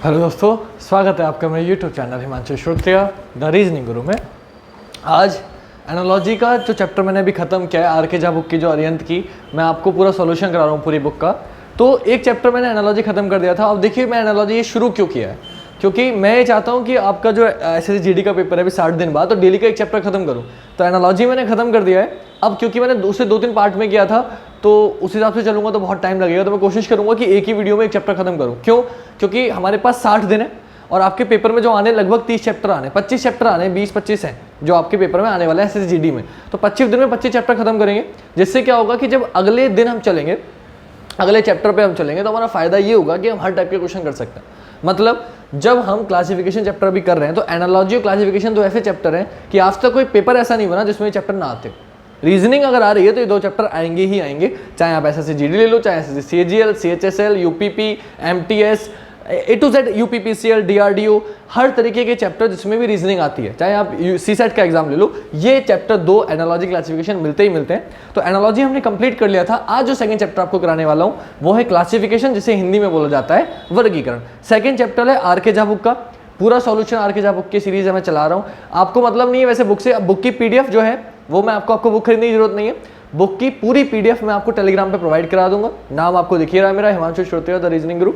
Hello दोस्तों, स्वागत है आपका मेरे YouTube channel Himanshu Shrotriya the reasoning guru में। आज एनालॉजी का जो चैप्टर मैंने अभी ख़त्म किया है, आर के झा बुक की जो अरिहंत की, मैं आपको पूरा सॉल्यूशन करा रहा हूँ पूरी बुक का। तो एक चैप्टर मैंने एनालॉजी ख़त्म कर दिया था। अब देखिए मैं एनालॉजी ये शुरू क्यों किया है, क्योंकि मैं ये चाहता हूँ कि आपका जो एसएससी जीडी का पेपर है अभी 60 दिन बाद, तो डेली का एक चैप्टर खत्म करूँ। तो एनालॉजी मैंने खत्म कर दिया है। अब क्योंकि मैंने उसे 2-3 पार्ट में किया था, तो उस हिसाब से चलूंगा तो बहुत टाइम लगेगा। तो मैं कोशिश करूंगा कि एक ही वीडियो में एक चैप्टर खत्म करूं। क्यों? क्योंकि हमारे पास 60 दिन है और आपके पेपर में जो आने लगभग 30 चैप्टर आने, 25 चैप्टर आने, 20-25 हैं जो आपके पेपर में आने वाले हैं एसएससी जीडी में। तो 25 दिन में 25 चैप्टर खत्म करेंगे, जिससे क्या होगा कि जब अगले दिन हम चलेंगे, अगले चैप्टर पे हम चलेंगे, तो हमारा फायदा ये होगा कि हम हर टाइप के क्वेश्चन कर सकते हैं। मतलब जब हम क्लासिफिकेशन चैप्टर भी कर रहे हैं, तो एनालॉजी और क्लासिफिकेशन दो ऐसे चैप्टर हैं कि आज तक कोई पेपर ऐसा नहीं बना जिसमें चैप्टर ना आते। रीजनिंग अगर आ रही है तो ये दो चैप्टर आएंगे ही आएंगे, चाहे आप एसएससी जीडी ले लो, चाहे SSC CGL, CHSL, UPP, MTS, A to Z, UPPCL, DRDO, हर तरीके के चैप्टर जिसमें भी रीजनिंग आती है, चाहे आप सीसेट का एग्जाम ले लो, ये चैप्टर दो एनालॉजी क्लासिफिकेशन मिलते ही मिलते हैं। तो एनालॉजी हमने कंप्लीट कर लिया था। आज जो सेकंड चैप्टर आपको कराने वाला हूँ वो है क्लासिफिकेशन, जिसे हिंदी में बोला जाता है वर्गीकरण। सेकंड चैप्टर है आर के झा बुक का, पूरा सॉल्यूशन आर के झा बुक की सीरीज है मैं चला रहा हूँ। आपको मतलब नहीं है वैसे बुक से, अब बुक की पीडीएफ जो है वो मैं आपको बुक खरीदने की जरूरत नहीं है। बुक की पूरी पीडीएफ मैं आपको टेलीग्राम पे प्रोवाइड करा दूंगा। नाम आपको दिख ही रहा है मेरा, हिमांशु श्रोत्रिया द रीजनिंग गुरु।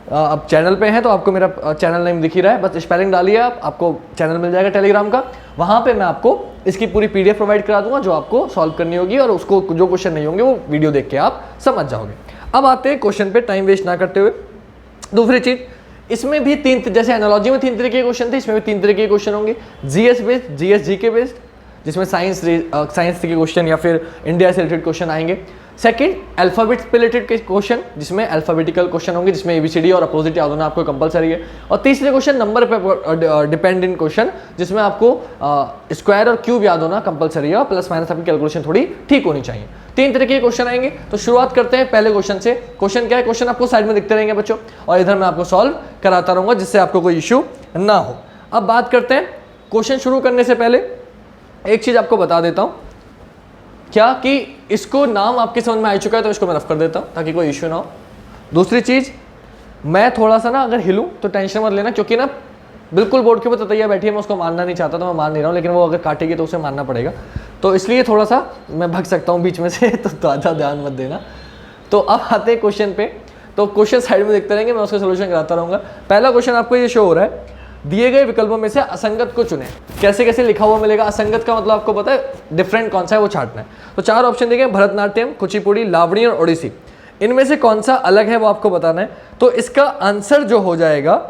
अब चैनल पे है तो आपको मेरा चैनल नेम दिख ही रहा है, बस स्पेलिंग डालिए आपको चैनल मिल जाएगा टेलीग्राम का। वहाँ पे मैं आपको इसकी पूरी पीडीएफ प्रोवाइड करा दूंगा जो आपको सॉल्व करनी होगी, और उसको जो क्वेश्चन नहीं होंगे वो वीडियो देख के आप समझ जाओगे। अब आते हैं क्वेश्चन पे, टाइम वेस्ट ना करते हुए। दूसरी चीज़, इसमें भी तीन, जैसे एनालॉजी में 3 तरीके के क्वेश्चन थे, इसमें भी 3 तरीके के क्वेश्चन होंगे। GS based, GS GK based, जिसमें साइंस के क्वेश्चन या फिर इंडिया से रिलेटेड क्वेश्चन आएंगे। सेकंड, अल्फाबेट्स पे रिलेटेड के क्वेश्चन, जिसमें अल्फाबेटिकल क्वेश्चन होंगे, जिसमें एबीसीडी और अपोजिट याद होना आपको कंपलसरी है। और तीसरे क्वेश्चन नंबर पे डिपेंडेंट क्वेश्चन, जिसमें आपको स्क्वायर और क्यूब याद होना कंपलसरी है, और प्लस माइनस आपकी कैलकुलेशन थोड़ी ठीक होनी चाहिए। 3 तरीके के क्वेश्चन आएंगे। तो शुरुआत करते हैं पहले क्वेश्चन से। क्वेश्चन क्या है? क्वेश्चन आपको साइड में दिखते रहेंगे बच्चों, और इधर मैं आपको सॉल्व कराता रहूंगा जिससे आपको कोई इश्यू ना हो। अब बात करते हैं, क्वेश्चन शुरू करने से पहले एक चीज आपको बता देता हूं, क्या कि इसको नाम आपके समझ में आ चुका है तो इसको मैं रफ कर देता हूं ताकि कोई इश्यू ना हो। दूसरी चीज, मैं थोड़ा सा ना अगर हिलूं तो टेंशन मत लेना, क्योंकि ना बिल्कुल बोर्ड के ऊपर ततैया बैठी है, मैं उसको मारना नहीं चाहता, तो मैं मार नहीं रहा हूं, लेकिन वो अगर काटेगी तो उसे मारना पड़ेगा, तो इसलिए थोड़ा सा मैं भग सकता हूं बीच में से, तो ज़्यादा ध्यान मत देना। तो अब आते हैं क्वेश्चन पे। तो क्वेश्चन साइड में देखते रहेंगे, मैं उसका सोल्यूशन कराता रहूंगा। पहला क्वेश्चन आपको ये शो हो रहा है, दिए गए विकल्पों में से असंगत को चुनें। कैसे कैसे लिखा हुआ मिलेगा? असंगत का मतलब आपको पता है, डिफरेंट कौन सा है वो छांटना है। तो 4 ऑप्शन दिए गए, भरतनाट्यम, कुचिपुड़ी, लावणी और ओडिसी। इनमें से कौन सा अलग है वो आपको बताना है। तो इसका आंसर जो हो जाएगा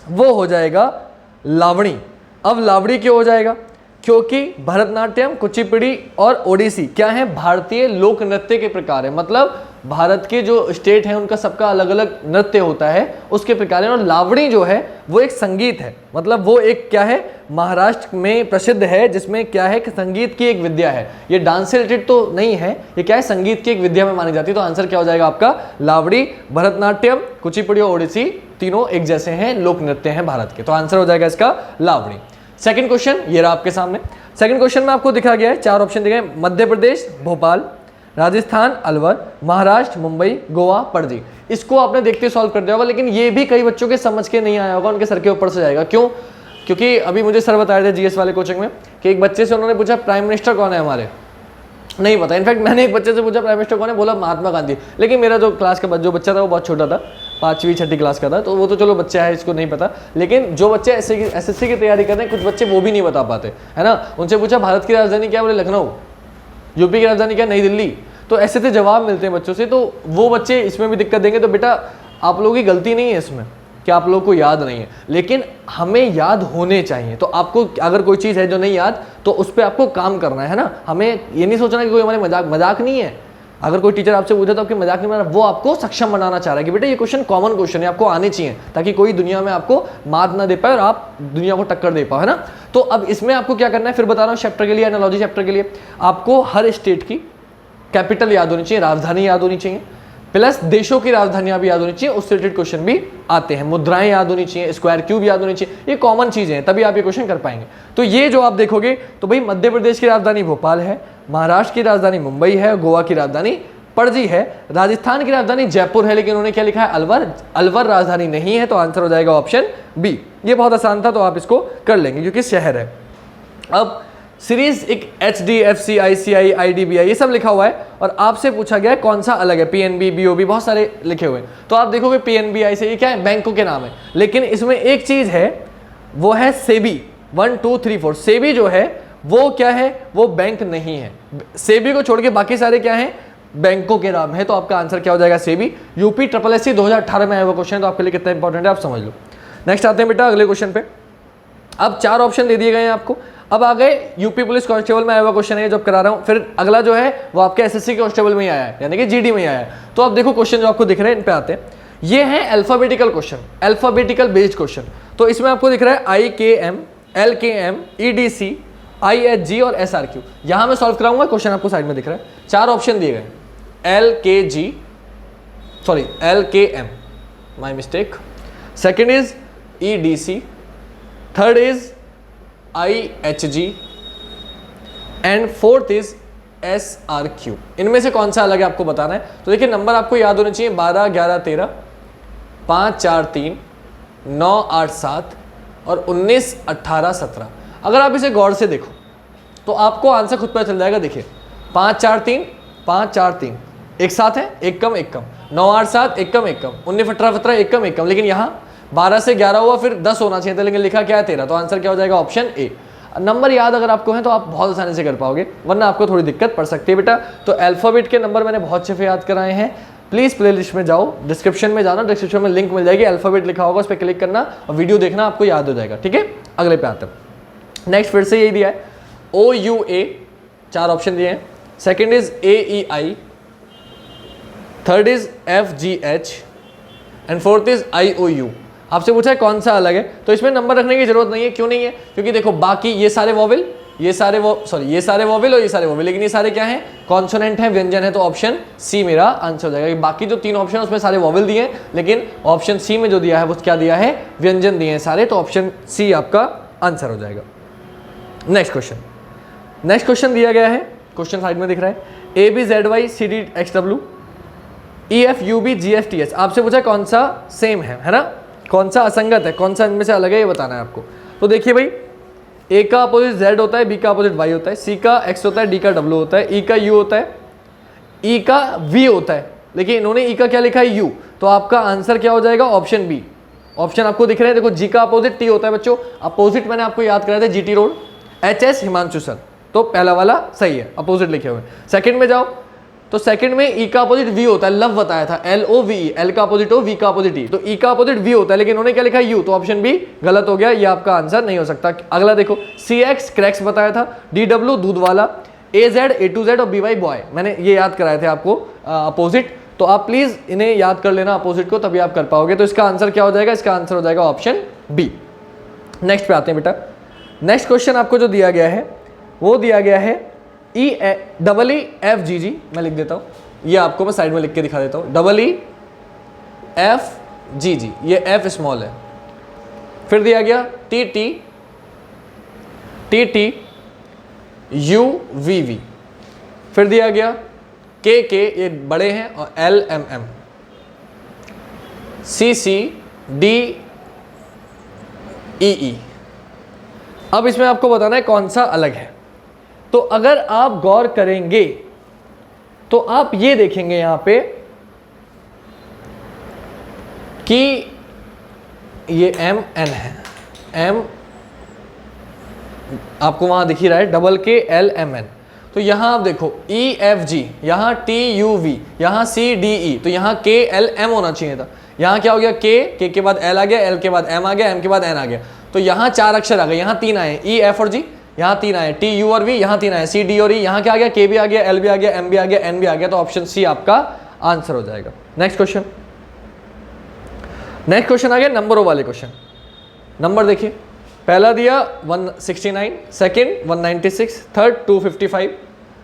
वो हो जाएगा लावणी। अब लावणी क्यों हो जाएगा? क्योंकि भरतनाट्यम, कुचिपुड़ी और ओडिसी क्या है? भारतीय लोक नृत्य के प्रकार है। मतलब भारत के जो स्टेट है उनका सबका अलग अलग नृत्य होता है, उसके प्रकार है। और लावणी जो है वो एक संगीत है, मतलब वो एक क्या है, महाराष्ट्र में प्रसिद्ध है, जिसमें क्या है कि संगीत की एक विद्या है। ये डांस से रिलेटेड तो नहीं है, ये क्या है, संगीत की एक विद्या में मानी जाती है। तो आंसर क्या हो जाएगा आपका? लावणी। भरतनाट्यम, कुचिपुड़ी और ओडिसी तीनों एक जैसे हैं, लोक नृत्य हैं भारत के, तो आंसर हो जाएगा इसका लावणी। सेकंड क्वेश्चन ये रहा आपके सामने। सेकंड क्वेश्चन में आपको दिखा गया है, 4 ऑप्शन दिए गए, मध्य प्रदेश भोपाल, राजस्थान अलवर, महाराष्ट्र मुंबई, गोवा पणजी। इसको आपने देखते सॉल्व कर दिया होगा, लेकिन ये भी कई बच्चों के समझ के नहीं आया होगा, उनके सर के ऊपर से जाएगा। क्यों? क्योंकि अभी मुझे सर बता रहे थे जीएस वाले कोचिंग में कि एक बच्चे से उन्होंने पूछा प्राइम मिनिस्टर कौन है हमारे, नहीं पता। इनफैक्ट मैंने एक बच्चे से पूछा प्राइम मिनिस्टर कौन है, बोला महात्मा गांधी। लेकिन मेरा जो क्लास का जो बच्चा था वो बहुत छोटा था, 5वीं-6वीं क्लास का था, तो वो तो चलो बच्चा है, इसको नहीं पता। लेकिन जो बच्चे एसएससी की तैयारी करते हैं, कुछ बच्चे वो भी नहीं बता पाते, है ना। उनसे पूछा भारत की राजधानी क्या, बोले लखनऊ। यूपी की राजधानी क्या, नई दिल्ली। तो ऐसे तो जवाब मिलते हैं बच्चों से, तो वो बच्चे इसमें भी दिक्कत देंगे। तो बेटा आप लोगों की गलती नहीं है इसमें कि आप लोगों को याद नहीं है, लेकिन हमें याद होने चाहिए। तो आपको अगर कोई चीज़ है जो नहीं याद, तो उस पर आपको काम करना है ना। हमें ये नहीं सोचना कि कोई हमारे मजाक नहीं है। अगर कोई टीचर आपसे पूछे तो आपके मजाक नहीं बना, वो आपको सक्षम बनाना चाह रहा है कि बेटा ये क्वेश्चन कॉमन क्वेश्चन है, आपको आने चाहिए, ताकि कोई दुनिया में आपको मात ना दे पाए और आप दुनिया को टक्कर दे पाओ, है ना। तो अब इसमें आपको क्या करना है, फिर बता रहा हूँ। चैप्टर के लिए, एनालॉजी चैप्टर के लिए आपको हर स्टेट की कैपिटल याद होनी चाहिए, राजधानी याद होनी चाहिए, प्लस देशों की राजधानियां भी याद होनी चाहिए, उससे रिलेटेड क्वेश्चन भी आते हैं। मुद्राएं याद होनी चाहिए, स्क्वायर क्यूब याद होनी चाहिए, ये कॉमन चीजें हैं, तभी आप ये क्वेश्चन कर पाएंगे। तो ये जो आप देखोगे तो भाई मध्य प्रदेश की राजधानी भोपाल है, महाराष्ट्र की राजधानी मुंबई है, गोवा की राजधानी पणजी है। राजस्थान की राजधानी जयपुर है, लेकिन उन्होंने क्या लिखा है, अलवर। अलवर राजधानी नहीं है, तो आंसर हो जाएगा ऑप्शन बी। ये बहुत आसान था, तो आप इसको कर लेंगे क्योंकि शहर है। अब सीरीज एक HDFC, ICI, IDBI ये सब लिखा हुआ है और आपसे पूछा गया है कौन सा अलग है, PNB, BOB बहुत सारे लिखे हुए हैं। तो आप देखोगे PNB, ICI ये क्या है, बैंकों के नाम है, लेकिन इसमें एक चीज है, वो है सेबी। 1 2 3 4 सेबी जो है वो क्या है, वो बैंक नहीं है। सेबी को छोड़ के बाकी सारे क्या है, बैंकों के नाम है। तो आपका आंसर क्या हो जाएगा, सेबी। यूपी SSC 2018 में आया हुआ क्वेश्चन है, तो आपके लिए कितना इंपॉर्टेंट है आप समझ लो। नेक्स्ट आते हैं बेटा अगले क्वेश्चन पे। अब 4 ऑप्शन दे दिए गए हैं आपको। अब आ गए यूपी पुलिस कांस्टेबल में आया हुआ क्वेश्चन है जो करा रहा हूं। फिर अगला जो है वो आपके SSC कांस्टेबल में ही आया है, यानी कि GD में ही आया है। तो आप देखो क्वेश्चन जो आपको दिख रहे हैं इन पे आते हैं। ये है alphabetical question, alphabetical based question. तो इसमें आपको दिख रहा है IKM, LKM, EDC, IHG और SRQ। यहां मैं सॉल्व कराऊंगा, क्वेश्चन आपको साइड में दिख रहा है। 4 ऑप्शन दिए गए, LKM, my mistake. Second is EDC, third is IHG and fourth is SRQ। इनमें से कौन सा अलग है आपको बताना है। तो देखिए नंबर आपको याद होने चाहिए, 12 11 13, 5 4 3, 9 8 7 और 19 18 17। अगर आप इसे गौर से देखो तो आपको आंसर खुद पता चल जाएगा। देखिए 5 4 3, 5 4 3 एक साथ है, एक कम एक कम, 9 8 7 एक कम एक कम, 19 18 17 एक कम एक कम, लेकिन यहाँ 12 से 11 हुआ, फिर 10 होना चाहिए था, लेकिन लिखा क्या है 13। तो आंसर क्या हो जाएगा, ऑप्शन ए। नंबर याद अगर आपको है तो आप बहुत आसानी से कर पाओगे, वरना आपको थोड़ी दिक्कत पड़ सकती है बेटा। तो अल्फाबेट के नंबर मैंने बहुत अच्छे से याद कराए हैं। प्लीज़ प्लेलिस्ट में जाओ, डिस्क्रिप्शन में जाना, डिस्क्रिप्शन में लिंक मिल जाएगी, अल्फाबेट लिखा होगा, उस पर क्लिक करना और वीडियो देखना, आपको याद हो जाएगा। ठीक है, अगले पे आते हैं। नेक्स्ट फिर से यही दिया है, OUA, 4 ऑप्शन दिए हैं। Second is AEI, third is FGH and fourth is IOU। आपसे पूछा है कौन सा अलग है, तो इसमें नंबर रखने की जरूरत नहीं है। क्यों नहीं है, क्योंकि देखो बाकी ये सारे वोवेल, ये सारे वोवेल और ये सारे वोवेल, लेकिन ये सारे क्या हैं, कॉन्सोनेंट है, व्यंजन है। तो ऑप्शन सी मेरा आंसर हो जाएगा। बाकी जो 3 ऑप्शन उसमें सारे वोवेल दिए हैं, लेकिन ऑप्शन सी में जो दिया है वो क्या दिया है, व्यंजन दिए हैं सारे। तो ऑप्शन सी आपका आंसर हो जाएगा। नेक्स्ट क्वेश्चन दिया गया है, क्वेश्चन साइड में दिख रहा है, ABZY CDXW EFUB GFTH। आपसे पूछा कौन सा सेम है ना, कौन सा असंगत है, कौन सा इनमें से अलग है, ये बताना है आपको। तो देखिए भाई, A का अपोजिट Z होता है, B का अपोजिट Y होता है, C का X होता है, D का W होता है, E का U होता है, E का V होता है, लेकिन इन्होंने E का क्या लिखा है, U। तो आपका आंसर क्या हो जाएगा, ऑप्शन बी। ऑप्शन आपको दिख रहे हैं, देखो G का अपोजिट T होता है बच्चों, अपोजिट मैंने आपको याद कराया था GT road, HS Himanshu sir. तो पहला वाला सही है, अपोजिट लिखे हुए। सेकंड में जाओ तो सेकंड में E का अपोजिट V होता है, लव बताया था, LOVE, L का अपोजिट O, V का अपोजिट E। तो E का अपोजिट V होता है, लेकिन उन्होंने क्या लिखा है, U। तो ऑप्शन बी गलत हो गया, ये आपका आंसर नहीं हो सकता। अगला देखो, CX क्रैक्स बताया था, DW दूध वाला, AZ A to Z और BY बॉय, मैंने ये याद कराए थे आपको अपोजिट। तो आप प्लीज इन्हें याद कर लेना अपोजिट को, तभी आप कर पाओगे। तो इसका आंसर क्या हो जाएगा, इसका आंसर हो जाएगा ऑप्शन बी। नेक्स्ट पे आते हैं बेटा। नेक्स्ट क्वेश्चन आपको जो दिया गया है वो दिया गया है EEFGG, मैं लिख देता हूँ, ये आपको मैं साइड में लिख के दिखा देता हूँ, EEFGG, ये F स्मॉल है। फिर दिया गया TTUVV, फिर दिया गया KK, ये बड़े हैं, और LMM, CCDEE। अब इसमें आपको बताना है कौन सा अलग है। तो अगर आप गौर करेंगे तो आप ये देखेंगे यहां पे कि ये MN है, M आपको वहां दिख ही रहा है, KKLMN। तो यहां आप देखो EFG, यहां TUV, यहां CDE, तो यहां KLM होना चाहिए था। यहां क्या हो गया, K के बाद L आ गया, L के बाद M आ गया, M के बाद N आ गया। तो यहां 4 अक्षर आ गए, यहां 3 आए, E F और G, यहाँ 3 आए, T U और V, यहाँ 3 आए, C D और E, यहाँ क्या आ गया, K भी आ गया, L भी आ गया, M भी आ गया, N भी आ गया। तो ऑप्शन सी आपका आंसर हो जाएगा। नेक्स्ट क्वेश्चन आ गया नंबरों वाले क्वेश्चन। नंबर देखिए, पहला दिया 169, सेकंड 196, थर्ड 255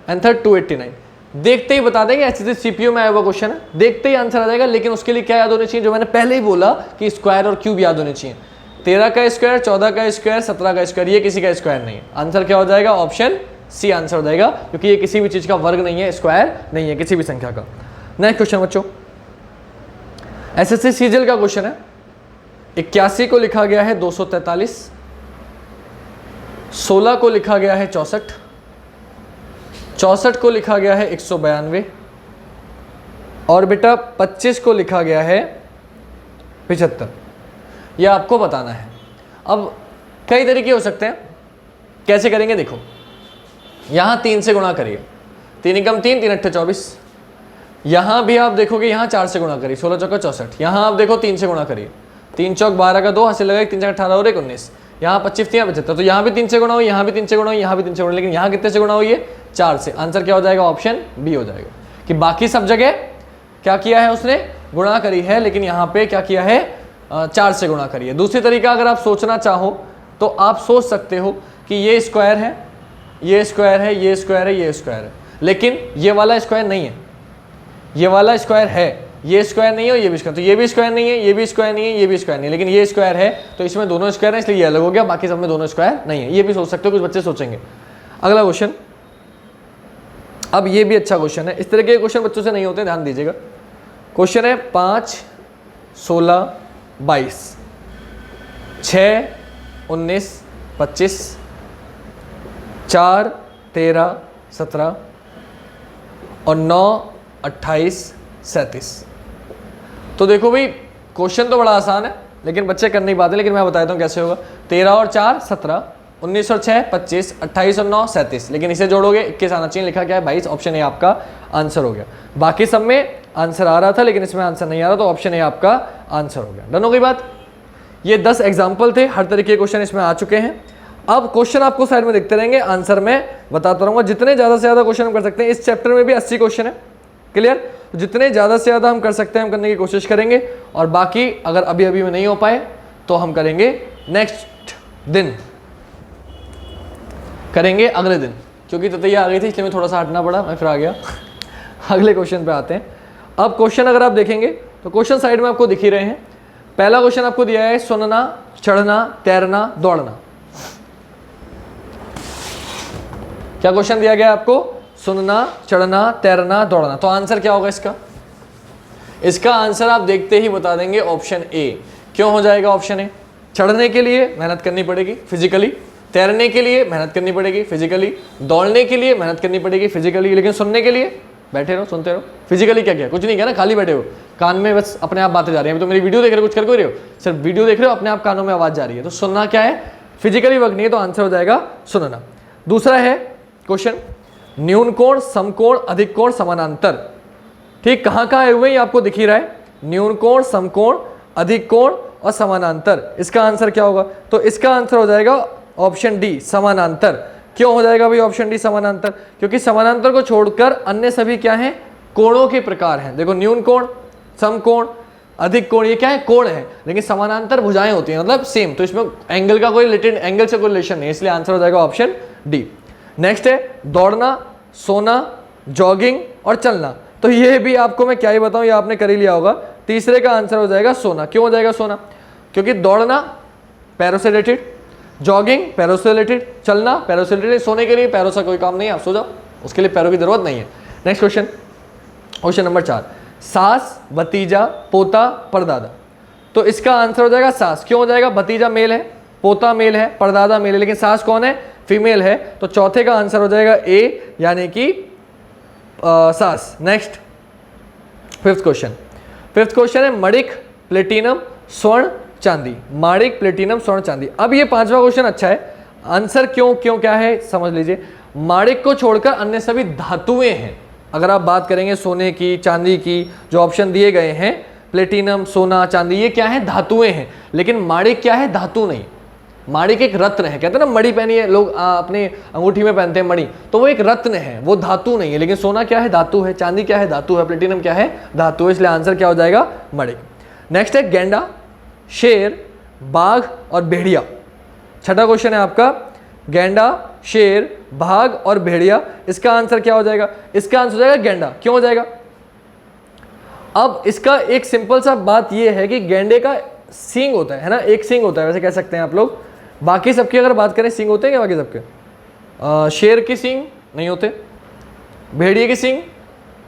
एंड थर्ड 289। देखते ही बता देंगे, ऐसे CPU में आया हुआ क्वेश्चन है, देखते ही आंसर आ जाएगा। लेकिन उसके लिए क्या याद होने चाहिए, जो मैंने पहले ही बोला कि स्क्वायर और क्यूब याद होने चाहिए। 13 का स्क्वायर, 14 का स्क्वायर, 17 का स्क्वायर, ये किसी का स्क्वायर नहीं है। आंसर क्या हो जाएगा, ऑप्शन सी आंसर हो जाएगा, क्योंकि ये किसी भी चीज का वर्ग नहीं है, स्क्वायर नहीं है किसी भी संख्या का। नेक्स्ट क्वेश्चन बच्चों, एसएससी सीजीएल का क्वेश्चन है। 81 को लिखा गया है 243, 16 को लिखा गया है 64, 64 को लिखा गया है 192 और बेटा 25 को लिखा गया है 75। यह आपको बताना है। अब कई तरीके हो सकते हैं, कैसे करेंगे देखो, यहाँ 3 से गुणा करिए, 3 एकम 3, 3 अट्ठे 24। यहाँ भी आप देखोगे यहाँ 4 से गुणा करिए, 16 चौका 64। यहाँ आप देखो 3 से गुणा करिए, 3 चौक 12 का 2 हासिल लगा, 3 चौक 18 और 1 19। यहाँ 25 यहाँ 75, तो यहाँ भी 3 से गुणा हुई, यहाँ भी 3 से गुणा हुई, यहाँ भी 3 से गुणा, लेकिन यहाँ कितने से गुणा हुई है? 4 से। आंसर क्या हो जाएगा? ऑप्शन बी हो जाएगा कि बाकी सब जगह क्या किया है उसने? गुणा करी है, लेकिन यहाँ पे क्या किया है? 4 से गुणा करी है। दूसरी तरीका अगर आप सोचना चाहो तो आप सोच सकते हो कि ये स्क्वायर है, ये स्क्वायर है, ये स्क्वायर है, ये स्क्वायर है, लेकिन ये वाला स्क्वायर नहीं है, ये वाला स्क्वायर है, ये स्क्वायर नहीं है और ये भी स्क्वायर, तो ये भी स्क्वायर नहीं है, ये भी स्क्वायर नहीं है, ये भी स्क्वायर नहीं है, लेकिन ये स्क्वायर है, तो इसमें दोनों स्क्वायर है इसलिए ये अलग हो गया, बाकी सब में दोनों स्क्वायर नहीं है। ये भी सोच सकते हो, कुछ बच्चे सोचेंगे। अगला क्वेश्चन, अब ये भी अच्छा क्वेश्चन है, इस तरह के क्वेश्चन बच्चों से नहीं होते, ध्यान दीजिएगा। क्वेश्चन है 5, 16, 22, 6, 19, 25, 4, 13, 17 और 9, 28, 37। तो देखो भाई क्वेश्चन तो बड़ा आसान है, लेकिन बच्चे कर नहीं पाते, लेकिन मैं बताता हूँ कैसे होगा। 13 और 4 17, 19 और 6 25, 28 और 9 37, लेकिन इसे जोड़ोगे 21 आना चाहिए, लिखा क्या है 22। ऑप्शन ए आपका आंसर हो गया। बाकी सब में आंसर आ रहा था, लेकिन इसमें आंसर नहीं आ रहा, तो ऑप्शन ए आपका आंसर हो गया। डन हो गई बात। ये 10 एग्जाम्पल थे, हर तरीके के क्वेश्चन इसमें आ चुके हैं। अब क्वेश्चन आपको साइड में दिखते रहेंगे, आंसर मैं बताता रहूँगा। जितने ज़्यादा से ज़्यादा क्वेश्चन हम कर सकते हैं, इस चैप्टर में भी 80 क्वेश्चन है, क्लियर। जितने ज़्यादा से ज़्यादा हम कर सकते हैं हम करने की कोशिश करेंगे, और बाकी अगर अभी अभी में नहीं हो पाए तो हम करेंगे नेक्स्ट दिन, करेंगे अगले दिन, क्योंकि ततैया आ गई थी इसलिए मैं थोड़ा सा हटना पड़ा, मैं फिर आ गया। अगले क्वेश्चन पे आते हैं। अब क्वेश्चन अगर आप देखेंगे तो क्वेश्चन साइड में आपको दिख ही रहे हैं। पहला क्वेश्चन आपको दिया है सुनना, चढ़ना, तैरना, दौड़ना। क्या क्वेश्चन दिया गया आपको? सुनना, चढ़ना, तैरना, दौड़ना। तो आंसर क्या होगा इसका? इसका आंसर आप देखते ही बता देंगे, ऑप्शन ए। क्यों हो जाएगा ऑप्शन ए? चढ़ने के लिए मेहनत करनी पड़ेगी फिजिकली, तैरने के लिए मेहनत करनी पड़ेगी फिजिकली, दौड़ने के लिए मेहनत करनी पड़ेगी फिजिकली, लेकिन सुनने के लिए बैठे रहो, सुनते रहो। फिजिकली क्या किया? कुछ नहीं किया ना, खाली बैठे हो, कान में बस अपने आप बातें जा रही हैं। तो मेरी वीडियो देख रहे हो, कुछ कर कोई रहे हो, सिर्फ वीडियो देख रहे हो, अपने आप कानों में आवाज़ जा रही है। तो सुनना क्या है? फिजिकली वर्क नहीं है, तो आंसर हो जाएगा सुनना। दूसरा है क्वेश्चन, न्यून कोण, समकोण, अधिक कोण, समानांतर। ठीक, कहाँ कहाँ आए हुए हैं ये आपको दिख ही रहा है, न्यून कोण, समकोण, अधिक कोण और समानांतर। इसका आंसर क्या होगा? तो इसका आंसर हो जाएगा ऑप्शन डी, समानांतर। क्यों हो जाएगा भाई ऑप्शन डी समानांतर? क्योंकि समानांतर को छोड़कर अन्य सभी क्या हैं? कोणों के प्रकार हैं। देखो न्यून कोण, समकोण, अधिक कोण, ये क्या है? कोण है, लेकिन समानांतर भुजाएं होती हैं, मतलब सेम, तो इसमें एंगल का कोई रिलेटेड, एंगल से कोई रिलेशन नहीं, इसलिए आंसर हो जाएगा ऑप्शन डी। नेक्स्ट है दौड़ना, सोना, जॉगिंग और चलना। तो ये भी आपको मैं क्या ही बताऊं, ये आपने कर ही लिया होगा। तीसरे का आंसर हो जाएगा सोना। क्यों हो जाएगा सोना? क्योंकि दौड़ना पैरों से रिलेटेड, जॉगिंग पैरों से रिलेटेड, चलना पैरों से रिलेटेड। सोने के लिए पैरों से कोई काम नहीं है, आप सो जाओ, उसके लिए पैरों की जरूरत नहीं है। नेक्स्ट क्वेश्चन, क्वेश्चन नंबर 4, सास, भतीजा, पोता, परदादा। तो इसका आंसर हो जाएगा सास। क्यों हो जाएगा? भतीजा मेल है, पोता मेल है, परदादा मेल है, लेकिन सास कौन है? फीमेल है। तो चौथे का आंसर हो जाएगा ए, यानी कि सास। Next fifth question, fifth question है मणिक, प्लेटिनम, स्वर्ण, चांदी। माणिक, प्लेटिनम, स्वर्ण, चांदी। अब ये पांचवा क्वेश्चन अच्छा है, आंसर क्यों क्यों क्या है समझ लीजिए। माणिक को छोड़कर अन्य सभी धातुएं हैं। अगर आप बात करेंगे सोने की, चांदी की, जो ऑप्शन दिए गए हैं, प्लेटिनम, सोना, चांदी, ये क्या है? धातुएं हैं। लेकिन माणिक क्या है? धातु नहीं। माणिक एक रत्न है, कहते हैं ना मणि पहनी है लोग, अपने अंगूठी में पहनते हैं मणि, तो वो एक रत्न है, वो धातु नहीं है। लेकिन सोना क्या है? धातु है। चांदी क्या है? धातु है। प्लेटिनम क्या है? धातु है। इसलिए आंसर क्या हो जाएगा? मणिक। नेक्स्ट है गेंडा, शेर, बाघ और भेड़िया। छठा क्वेश्चन है आपका, गेंडा, शेर, बाघ और भेड़िया। इसका आंसर क्या हो जाएगा? इसका आंसर हो जाएगा गेंडा। क्यों हो जाएगा? अब इसका एक सिंपल सा बात यह है कि गेंडे का सींग होता है ना, एक सींग होता है, वैसे कह सकते हैं आप लोग। बाकी सबकी अगर बात करें सींग होते हैं क्या? बाकी सबके शेर की सींग नहीं होते, भेड़िए की सींग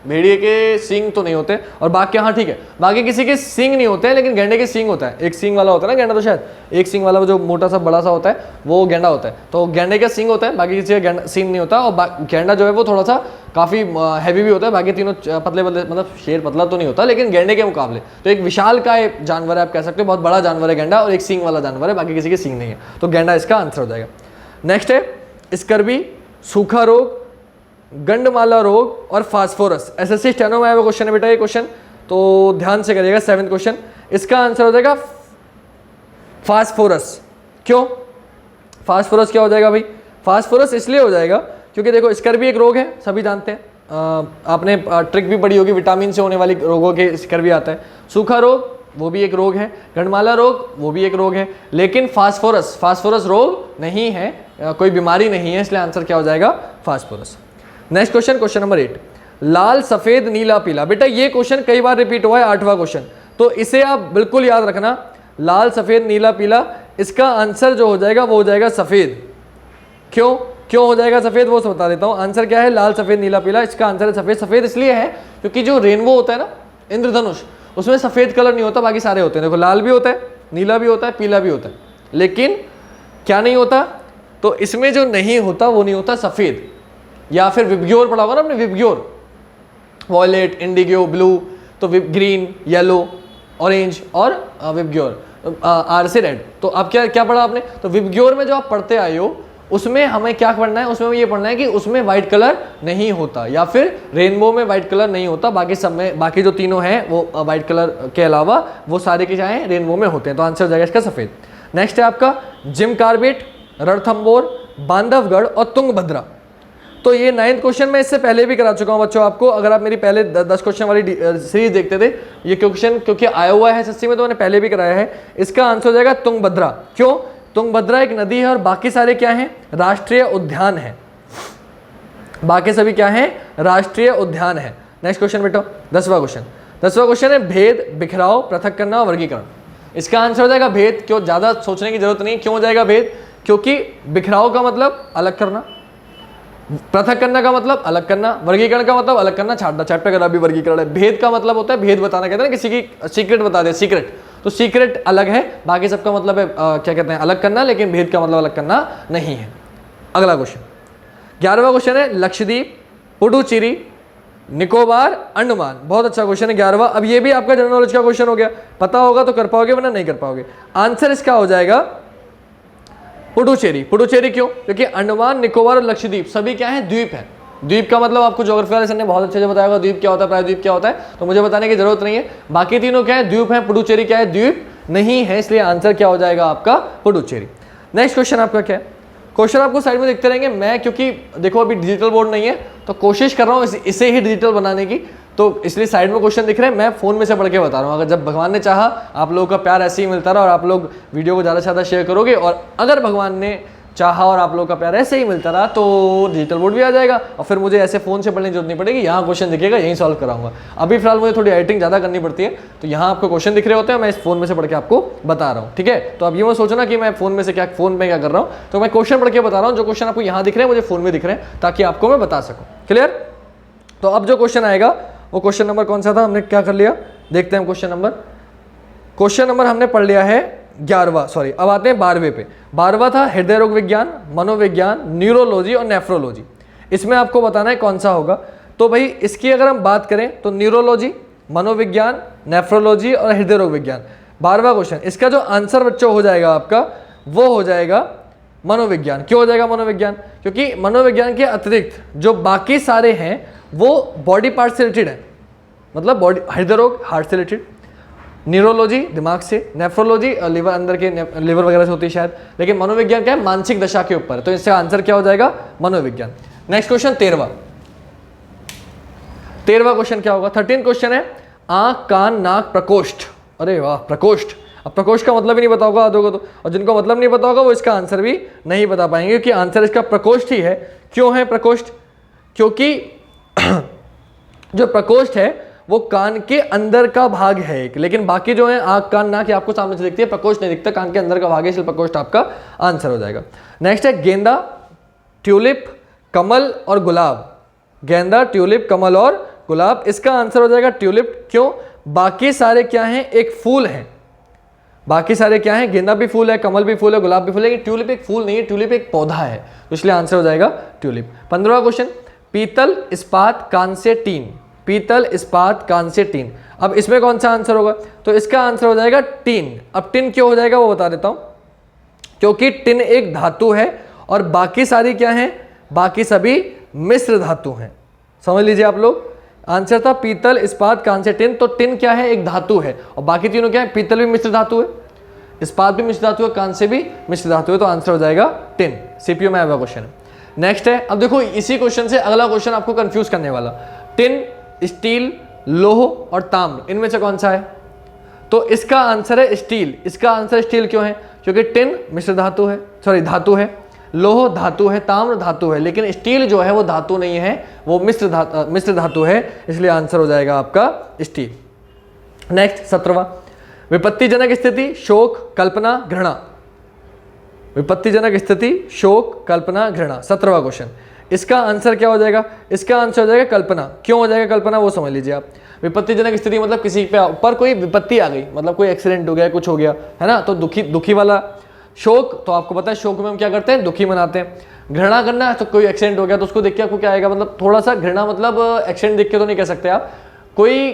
भेड़िए के सींग तो नहीं होते, और बाकी हाँ ठीक है, बाकी किसी के सींग नहीं होते हैं, लेकिन गेंडे के सींग होता है। एक सींग वाला होता है ना गेंडा, तो शायद एक सींग वाला जो मोटा सा बड़ा सा होता है वो गेंडा होता है। तो गेंडे का सींग होता है, बाकी किसी का सींग नहीं होता। और गेंडा जो है वो थोड़ा सा काफ़ी हैवी भी होता है, बाकी तीनों पतले पतले, मतलब शेर पतला तो नहीं होता लेकिन गेंडे के मुकाबले। तो एक विशाल का जानवर है, आप कह सकते हो बहुत बड़ा जानवर है गेंडा, और एक सींग वाला जानवर है, बाकी किसी के सींग नहीं है। तो गेंडा इसका आंसर हो जाएगा। नेक्स्ट है स्कर्वी, सूखा रोग, गंडमाला रोग और फास्फोरस। एसएससी स्टेनो में आया हुआ क्वेश्चन है बेटा ये क्वेश्चन, तो ध्यान से करिएगा। 7th क्वेश्चन, इसका आंसर हो जाएगा फास्फोरस। क्यों फास्फोरस क्या हो जाएगा भाई? फास्फोरस इसलिए हो जाएगा क्योंकि देखो स्कर्वी एक रोग है, सभी जानते हैं, आपने ट्रिक भी पढ़ी होगी, विटामिन से होने वाली रोगों के स्कर्वी आता है। सूखा रोग वो भी एक रोग है, गंडमाला रोग वो भी एक रोग है, लेकिन फास्फोरस रोग नहीं है, कोई बीमारी नहीं है, इसलिए आंसर क्या हो जाएगा? Phosphorus. Next question, question number 8, लाल सफेद नीला पीला। बेटा ये क्वेश्चन कई बार रिपीट हुआ है, 8वां क्वेश्चन, तो इसे आप बिल्कुल याद रखना। लाल सफेद नीला पीला, इसका आंसर जो हो जाएगा वो हो जाएगा सफेद। क्यों हो जाएगा सफेद, वो बता देता हूं। आंसर क्या है? लाल सफेद नीला पीला, इसका आंसर है सफेद। सफेद इसलिए है क्योंकि जो रेनबो होता है ना, इंद्रधनुष, उसमें सफेद कलर नहीं होता, बाकी सारे होते हैं। देखो लाल भी होता है, नीला भी होता है, पीला भी होता है, लेकिन क्या नहीं होता? तो इसमें जो नहीं होता वो नहीं होता सफेद, या फिर विबग्योर पढ़ा होगा ना आपने, विबग्योर, वॉयलेट, इंडिगो, ब्लू, तो ग्रीन, येलो, ऑरेंज और विबग्योर, आर से रेड। तो अब क्या पढ़ा आपने? तो विबग्योर में जो आप पढ़ते आए हो उसमें हमें क्या पढ़ना है? उसमें ये पढ़ना है कि उसमें व्हाइट कलर नहीं होता, या फिर रेनबो में व्हाइट कलर नहीं होता, बाकी सब में, बाकी जो तीनों हैं वो व्हाइट कलर के अलावा वो सारे के चाहे रेनबो में होते हैं। तो आंसर हो जाएगा इसका सफेद। नेक्स्ट है आपका जिम कार्बेट, रणथंबोर, बांधवगढ़ और तुंगभद्रा। तो ये 9th क्वेश्चन मैं इससे पहले भी करा चुका हूं बच्चों आपको, अगर आप मेरी पहले 10 क्वेश्चन वाली सीरीज देखते थे, ये क्वेश्चन क्योंकि आया हुआ है एसएससी में तो मैंने पहले भी कराया है। इसका आंसर हो जाएगा तुंगभद्रा। क्यों? तुंगभद्रा एक नदी है और बाकी सारे क्या हैं? राष्ट्रीय उद्यान है। बाकी सभी क्या हैं? राष्ट्रीय उद्यान है। नेक्स्ट क्वेश्चन बेटा 10वां क्वेश्चन है भेद, बिखराव, पृथक करना, वर्गीकरण। इसका आंसर हो जाएगा भेद। क्यों? ज्यादा सोचने की जरूरत नहीं। क्यों हो जाएगा भेद? क्योंकि बिखराव का मतलब अलग करना, पृथक करना का मतलब अलग करना, वर्गीकरण का मतलब अलग करना, छाटना। चैप्टर का भी वर्गीकरण है। भेद का मतलब होता है भेद बताना, कहते हैं ना किसी की सीक्रेट बता दे, सीक्रेट, तो सीक्रेट अलग है, बाकी सबका मतलब है क्या कहते हैं, अलग करना, लेकिन भेद का मतलब अलग करना नहीं है। अगला क्वेश्चन 11वां क्वेश्चन है लक्षद्वीप, पुडुचेरी, निकोबार, अंडमान। बहुत अच्छा क्वेश्चन है 11वां। अब ये भी आपका जनरल नॉलेज का क्वेश्चन हो गया, पता होगा तो कर पाओगे वरना नहीं कर पाओगे। आंसर इसका हो जाएगा पुडुचेरी। पुडुचेरी क्यों? क्योंकि अंडमान, निकोबार और लक्षद्वीप सभी क्या है? द्वीप है। द्वीप का मतलब आपको ज्योग्राफी वाले सर ने बहुत अच्छे से बताया होगा, द्वीप क्या होता है, प्रायद्वीप क्या होता है, तो मुझे बताने की जरूरत नहीं है। बाकी तीनों क्या है? द्वीप है। पुडुचेरी क्या है? द्वीप नहीं है, इसलिए आंसर क्या हो जाएगा आपका? पुडुचेरी। नेक्स्ट क्वेश्चन आपका क्या है? क्वेश्चन आपको साइड में देखते रहेंगे। मैं क्योंकि देखो अभी डिजिटल बोर्ड नहीं है तो कोशिश कर रहा हूँ इसे ही डिजिटल बनाने की, तो इसलिए साइड में क्वेश्चन दिख रहे हैं, मैं फोन में से पढ़ के बता रहा हूँ। अगर जब भगवान ने चाहा, आप लोगों का प्यार ऐसे ही मिलता रहा और आप लोग वीडियो को ज़्यादा से ज़्यादा शेयर करोगे, और अगर भगवान ने चाहा और आप लोगों का प्यार ऐसे ही मिलता रहा तो डिजिटल बोर्ड भी आ जाएगा, और फिर मुझे ऐसे फ़ोन से पढ़ने की जरूरत नहीं पड़ेगी। यहाँ क्वेश्चन दिखेगा, यहीं सॉल्व कराऊंगा। अभी फिलहाल मुझे थोड़ी एडिटिंग ज़्यादा करनी पड़ती है, तो यहाँ आपको क्वेश्चन दिख रहे होते हैं, मैं इस फोन में से पढ़ के आपको बता रहा हूँ, ठीक है। तो अब ये मैं सोचना कि मैं फोन में से फोन में क्या कर रहा हूँ, तो मैं क्वेश्चन पढ़ के बता रहा हूँ। जो क्वेश्चन आपको यहाँ दिख रहे हैं मुझे फोन में दिख रहे हैं, ताकि आपको मैं बता सकूँ। क्लियर? तो अब जो क्वेश्चन आएगा वो क्वेश्चन नंबर कौन सा था, हमने क्या कर लिया देखते हैं। क्वेश्चन नंबर हमने पढ़ लिया है 11वां, सॉरी अब आते हैं 12वें पे। 12वां था हृदय रोग विज्ञान, मनोविज्ञान, न्यूरोलॉजी और नेफ्रोलॉजी। इसमें आपको बताना है कौन सा होगा। तो भाई इसकी अगर हम बात करें तो न्यूरोलॉजी, मनोविज्ञान, नेफ्रोलॉजी और हृदय रोग विज्ञान। 12वां क्वेश्चन, इसका जो आंसर बच्चों हो जाएगा आपका वो हो जाएगा मनोविज्ञान। क्यों हो जाएगा मनोविज्ञान? क्योंकि मनोविज्ञान के अतिरिक्त जो बाकी सारे हैं वो बॉडी पार्ट से रिलेटेड है, मतलब बॉडी, हृदय रोग हार्ट से रिलेटेड, न्यूरोलॉजी दिमाग से, नेफ्रोलॉजी लिवर, अंदर के लिवर वगैरह से होती है शायद, लेकिन मनोविज्ञान क्या है? मानसिक दशा के ऊपर। तो इसका आंसर क्या हो जाएगा? मनोविज्ञान। नेक्स्ट क्वेश्चन 13वां क्वेश्चन क्या होगा? 13 क्वेश्चन है आंख, कान, नाक, प्रकोष्ठ। अरे वाह, प्रकोष्ठ। अब प्रकोष्ठ का मतलब ही नहीं पता होगा आधों को तो, और जिनको मतलब नहीं पता होगा वो इसका आंसर भी नहीं बता पाएंगे, क्योंकि आंसर इसका प्रकोष्ठ ही है। क्यों है प्रकोष्ठ? क्योंकि जो प्रकोष्ठ है वो कान के अंदर का भाग है एक, लेकिन बाकी जो है आंख, कान, नाक आपको सामने से दिखती है, प्रकोष्ठ नहीं दिखता, कान के अंदर का भाग है, इसलिए प्रकोष्ठ आपका आंसर हो जाएगा। नेक्स्ट है गेंदा, ट्यूलिप, कमल और गुलाब। गेंदा, ट्यूलिप, कमल और गुलाब, इसका आंसर हो जाएगा ट्यूलिप। क्यों? बाकी सारे क्या हैं? एक फूल हैं। बाकी सारे क्या हैं? गेंदा भी फूल है, कमल भी फूल है, गुलाब भी फूल है, ट्यूलिप एक फूल नहीं है, ट्यूलिप एक पौधा है, तो इसलिए आंसर हो जाएगा ट्यूलिप। 15वां क्वेश्चन, पीतल, इस्पात, कांस्य, टीन। पीतल, इस्पात, कांस्य, टीन। अब इसमें कौन सा आंसर होगा? तो इसका आंसर हो जाएगा टीन। अब टिन क्यों हो जाएगा वो बता देता हूं, क्योंकि टिन एक धातु है और बाकी सारी क्या है? बाकी सभी मिश्र धातु हैं। समझ लीजिए आप लोग, आंसर था पीतल, इस्पात, कांस्य, टिन। तो टिन क्या है? एक धातु है, और बाकी तीनों क्या है? पीतल भी मिश्र धातु है, इस्पात भी मिश्र धातु है, कांस्य भी मिश्र धातु है, तो आंसर हो जाएगा टिन। सीपीयू में आया हुआ क्वेश्चन है। नेक्स्ट है, अब देखो इसी क्वेश्चन से अगला क्वेश्चन आपको कंफ्यूज करने वाला। टिन, स्टील, लोह और ताम्र, इनमें से कौन सा है? तो इसका आंसर है स्टील। इसका आंसर स्टील क्यों है? क्योंकि टिन मिश्र धातु है, सॉरी धातु है, लोह धातु है, ताम्र धातु है, लेकिन स्टील जो है वो धातु नहीं है, वो मिश्र धातु है, इसलिए आंसर हो जाएगा आपका स्टील। नेक्स्ट 17वां, विपत्तिजनक स्थिति, शोक, कल्पना, घृणा। विपत्तिजनक स्थिति, शोक, कल्पना, घृणा, 17वां क्वेश्चन। इसका आंसर क्या हो जाएगा? इसका आंसर हो जाएगा कल्पना। क्यों हो जाएगा कल्पना वो समझ लीजिए आप। विपत्तिजनक स्थिति मतलब किसी पे ऊपर कोई विपत्ति आ गई, मतलब कोई एक्सीडेंट हो गया, कुछ हो गया है ना, तो दुखी वाला। शोक तो आपको पता है, शोक में हम क्या करते हैं? दुखी मनाते हैं। घृणा करना, तो कोई एक्सीडेंट हो गया तो उसको देख के आपको क्या आएगा? मतलब थोड़ा सा घृणा, मतलब एक्सीडेंट देख के तो नहीं कह सकते आप, कोई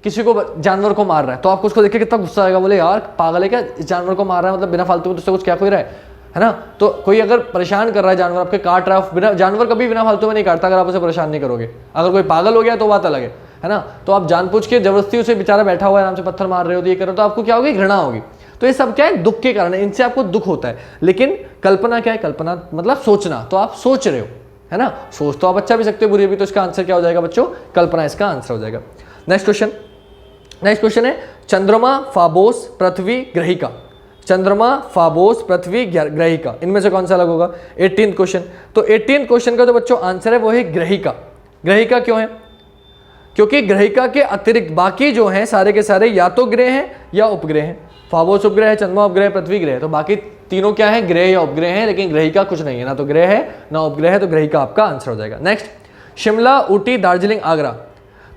किसी को जानवर को मार रहा है तो आपको उसको देख के कितना गुस्सा आएगा, बोले यार पागल है क्या, इस जानवर को मार रहा है, मतलब बिना फालतू में तुझसे कुछ क्या कोई रहा है ना। तो कोई अगर परेशान कर रहा है, जानवर आपके काट रहा है, बिना जानवर कभी बिना फालतू में नहीं काटता अगर आप उसे परेशान नहीं करोगे। अगर कोई पागल हो गया तो बात अलग है ना। तो आप जानबूझ के जबरदस्ती उसे बेचारा बैठा हुआ है आराम से पत्थर मार रहे हो, तो ये करो, तो आपको क्या होगी? घृणा होगी। तो ये सब क्या है? दुख के कारण है, इनसे आपको दुख होता है। लेकिन कल्पना क्या है? कल्पना मतलब सोचना, तो आप सोच रहे हो, है ना। सोच तो आप अच्छा भी सकते हो, बुरी भी, तो इसका आंसर क्या हो जाएगा बच्चों? कल्पना इसका आंसर हो जाएगा। नेक्स्ट क्वेश्चन है, चंद्रमा, फाबोस, पृथ्वी, ग्रहिका। चंद्रमा, फाबोस, पृथ्वी, ग्रहिका, इनमें से कौन सा अलग होगा? 18th question. तो 18th क्वेश्चन का जो बच्चों आंसर है वो है ग्रहिका। ग्रहिका क्यों है? क्योंकि ग्रहिका के अतिरिक्त बाकी जो हैं सारे के सारे या तो ग्रह हैं या उपग्रह हैं। फाबोस उपग्रह है, चंद्रमा उपग्रह है, पृथ्वी ग्रह है, तो बाकी तीनों क्या है? ग्रह या उपग्रह है, लेकिन ग्रहिका कुछ नहीं है, ना तो ग्रह है ना उपग्रह है, तो ग्रहिका आपका आंसर हो जाएगा। नेक्स्ट, शिमला, ऊटी, दार्जिलिंग, आगरा।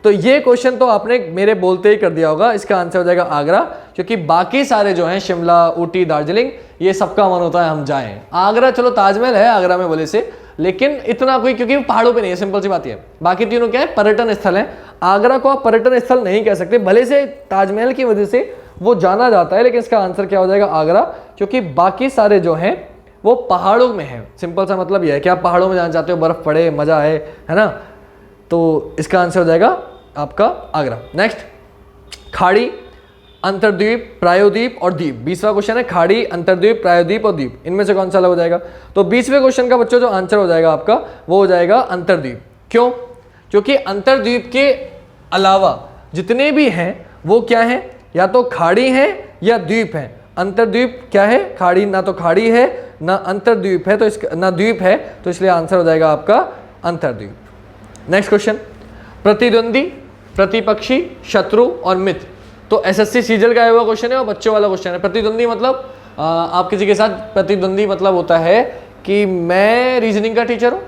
तो ये क्वेश्चन तो आपने मेरे बोलते ही कर दिया होगा, इसका आंसर हो जाएगा आगरा, क्योंकि बाकी सारे जो हैं शिमला, ऊटी, दार्जिलिंग, ये सबका मन होता है हम जाएं। आगरा चलो ताजमहल है आगरा में बोले से, लेकिन इतना कोई, क्योंकि पहाड़ों पे नहीं है, सिंपल सी बात है। बाकी तीनों क्या है? पर्यटन स्थल है। आगरा को आप पर्यटन स्थल नहीं कह सकते, भले से ताजमहल की वजह से वो जाना जाता है, लेकिन इसका आंसर क्या हो जाएगा? आगरा, क्योंकि बाकी सारे जो हैं वो पहाड़ों में है। सिंपल सा मतलब यह है कि आप पहाड़ों में जाना चाहते हो, बर्फ पड़े, मजा आए, है ना, तो इसका आंसर हो जाएगा आपका आगरा। नेक्स्ट, खाड़ी, अंतर्द्वीप, प्रायोद्वीप और द्वीप। 20वां क्वेश्चन है, खाड़ी, अंतर्द्वीप, प्रायोद्वीप और द्वीप, इनमें से कौन सा अलग हो जाएगा? तो 20वें क्वेश्चन का बच्चों जो आंसर हो जाएगा आपका वो हो जाएगा अंतर्द्वीप। क्यों? क्योंकि अंतर्द्वीप के अलावा जितने भी हैं वो क्या है? या तो खाड़ी है या द्वीप है। अंतर्द्वीप क्या है? खाड़ी, ना तो खाड़ी है ना अंतर्द्वीप है, तो इसका ना द्वीप है, तो इसलिए आंसर हो जाएगा आपका अंतर्द्वीप। नेक्स्ट क्वेश्चन, प्रतिद्वंदी, प्रतिपक्षी, शत्रु और मित्र। तो एसएससी सीजल का आया हुआ क्वेश्चन है और बच्चों वाला क्वेश्चन है। प्रतिद्वंदी मतलब आप किसी के साथ, प्रतिद्वंदी मतलब होता है कि मैं रीजनिंग का टीचर हूँ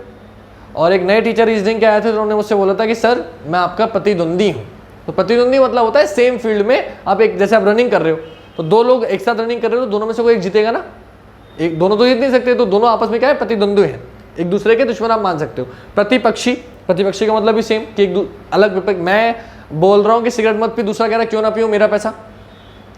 और एक नए टीचर रीजनिंग के आए थे, तो उन्होंने मुझसे बोला था कि सर मैं आपका प्रतिद्वंदी हूँ। तो प्रतिद्वंदी मतलब होता है सेम फील्ड में आप एक, जैसे आप रनिंग कर रहे हो तो दो लोग एक साथ रनिंग कर रहे हो, तो दोनों में से कोई एक जीतेगा ना, एक, दोनों तो जीत नहीं सकते, तो दोनों आपस में क्या है? प्रतिद्वंदी हैं, एक दूसरे के दुश्मन आप मान सकते हो। प्रतिपक्षी, प्रतिपक्षी का मतलब भी सेम कि एक अलग विपक्ष। मैं बोल रहा हूँ कि सिगरेट मत पी, दूसरा कह रहा है क्यों ना पीऊँ, मेरा पैसा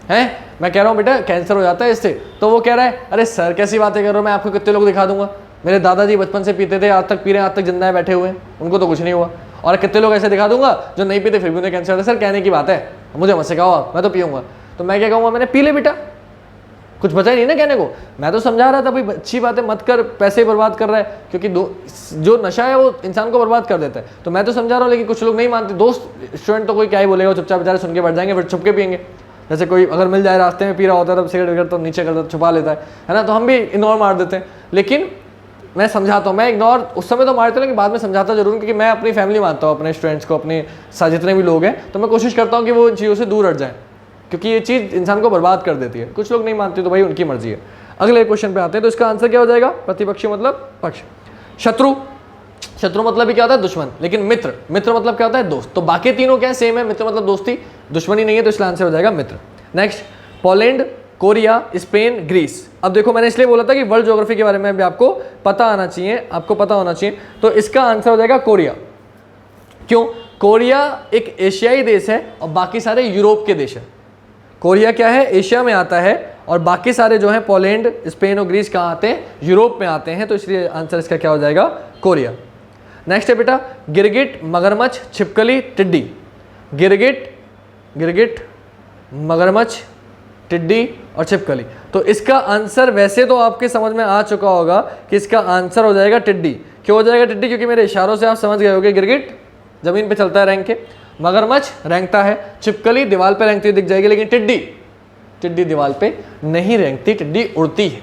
है, मैं कह रहा हूँ बेटा कैंसर हो जाता है इससे, तो वो कह रहा है अरे सर कैसी बातें कर रहे हो, मैं आपको कितने लोग दिखा दूंगा, मेरे दादाजी बचपन से पीते थे, आज तक पी रहे हैं, आज तक जिंदा है, बैठे हुए हैं, उनको तो कुछ नहीं हुआ, और कितने लोग ऐसे दिखा दूंगा जो नहीं पीते फिर भी उन्हें कैंसर होता है। सर कहने की बात है, मुझे मत सिखाओ आप, मैं तो पीऊँगा। तो मैं क्या कहूँगा, मैंने पी ले बेटा, कुछ बचा ही नहीं ना कहने को। मैं तो समझा रहा था भाई अच्छी बात है, मत कर, पैसे बर्बाद कर रहा है, क्योंकि जो नशा है वो इंसान को बर्बाद कर देता है। तो मैं तो समझा रहा हूँ, लेकिन कुछ लोग नहीं मानते। दोस्त स्टूडेंट तो कोई क्या ही बोलेगा, चुपचाप बेचारे सुन के बैठ जाएंगे, फिर छुप के पियेंगे। जैसे कोई अगर मिल जाए रास्ते में पी रहा होता है, तब सिगरेट वगैरह तो नीचे कर छुपा लेता है ना, तो हम भी इग्नोर मार देते हैं। लेकिन मैं समझाता हूँ, मैं इग्नोर उस समय तो मारता हूँ, लेकिन बाद में समझाता जरूर, क्योंकि मैं अपनी फैमिली मानता हूँ, अपने स्टूडेंट्स को, अपने साथ जितने भी लोग हैं, तो मैं कोशिश करता हूँ कि वो इन चीज़ों से दूर हट जाएँ, क्योंकि ये चीज़ इंसान को बर्बाद कर देती है। कुछ लोग नहीं मानते तो भाई उनकी मर्जी है। अगले क्वेश्चन पे आते हैं, तो इसका आंसर क्या हो जाएगा? प्रतिपक्षी मतलब पक्ष। शत्रु, शत्रु मतलब भी क्या होता है, दुश्मन, लेकिन मित्र, मित्र मतलब क्या होता है, दोस्त। तो बाकी तीनों क्या है, सेम है, मित्र मतलब दोस्ती, दुश्मनी नहीं है, तो इसलिए आंसर हो जाएगा मित्र। Next, Poland, Korea, Spain, Greece. अब देखो मैंने इसलिए बोला था कि वर्ल्ड ज्योग्राफी के बारे में भी आपको पता आना चाहिए, आपको पता होना चाहिए। तो इसका आंसर हो जाएगा कोरिया। क्यों? कोरिया एक एशियाई देश है और बाकी सारे यूरोप के देश है। कोरिया क्या है, एशिया में आता है, और बाकी सारे जो हैं पोलैंड, स्पेन और ग्रीस कहाँ आते हैं, यूरोप में आते हैं। तो इसलिए आंसर इसका क्या हो जाएगा, कोरिया। नेक्स्ट है बेटा, गिरगिट, मगरमच्छ, छिपकली, टिड्डी। गिरगिट, गिरगिट, मगरमच्छ, टिड्डी और छिपकली। तो इसका आंसर वैसे तो आपके समझ में आ चुका होगा कि इसका आंसर हो जाएगा टिड्डी। क्यों हो जाएगा टिड्डी? क्योंकि मेरे इशारों से आप समझ गए होंगे। गिरगिट जमीन पे चलता है रेंग के, मगरमच्छ रेंगता है, छिपकली दीवार पे रेंगती हुई दिख जाएगी, लेकिन टिड्डी, टिड्डी दीवार पे नहीं रेंगती, टिड्डी उड़ती है,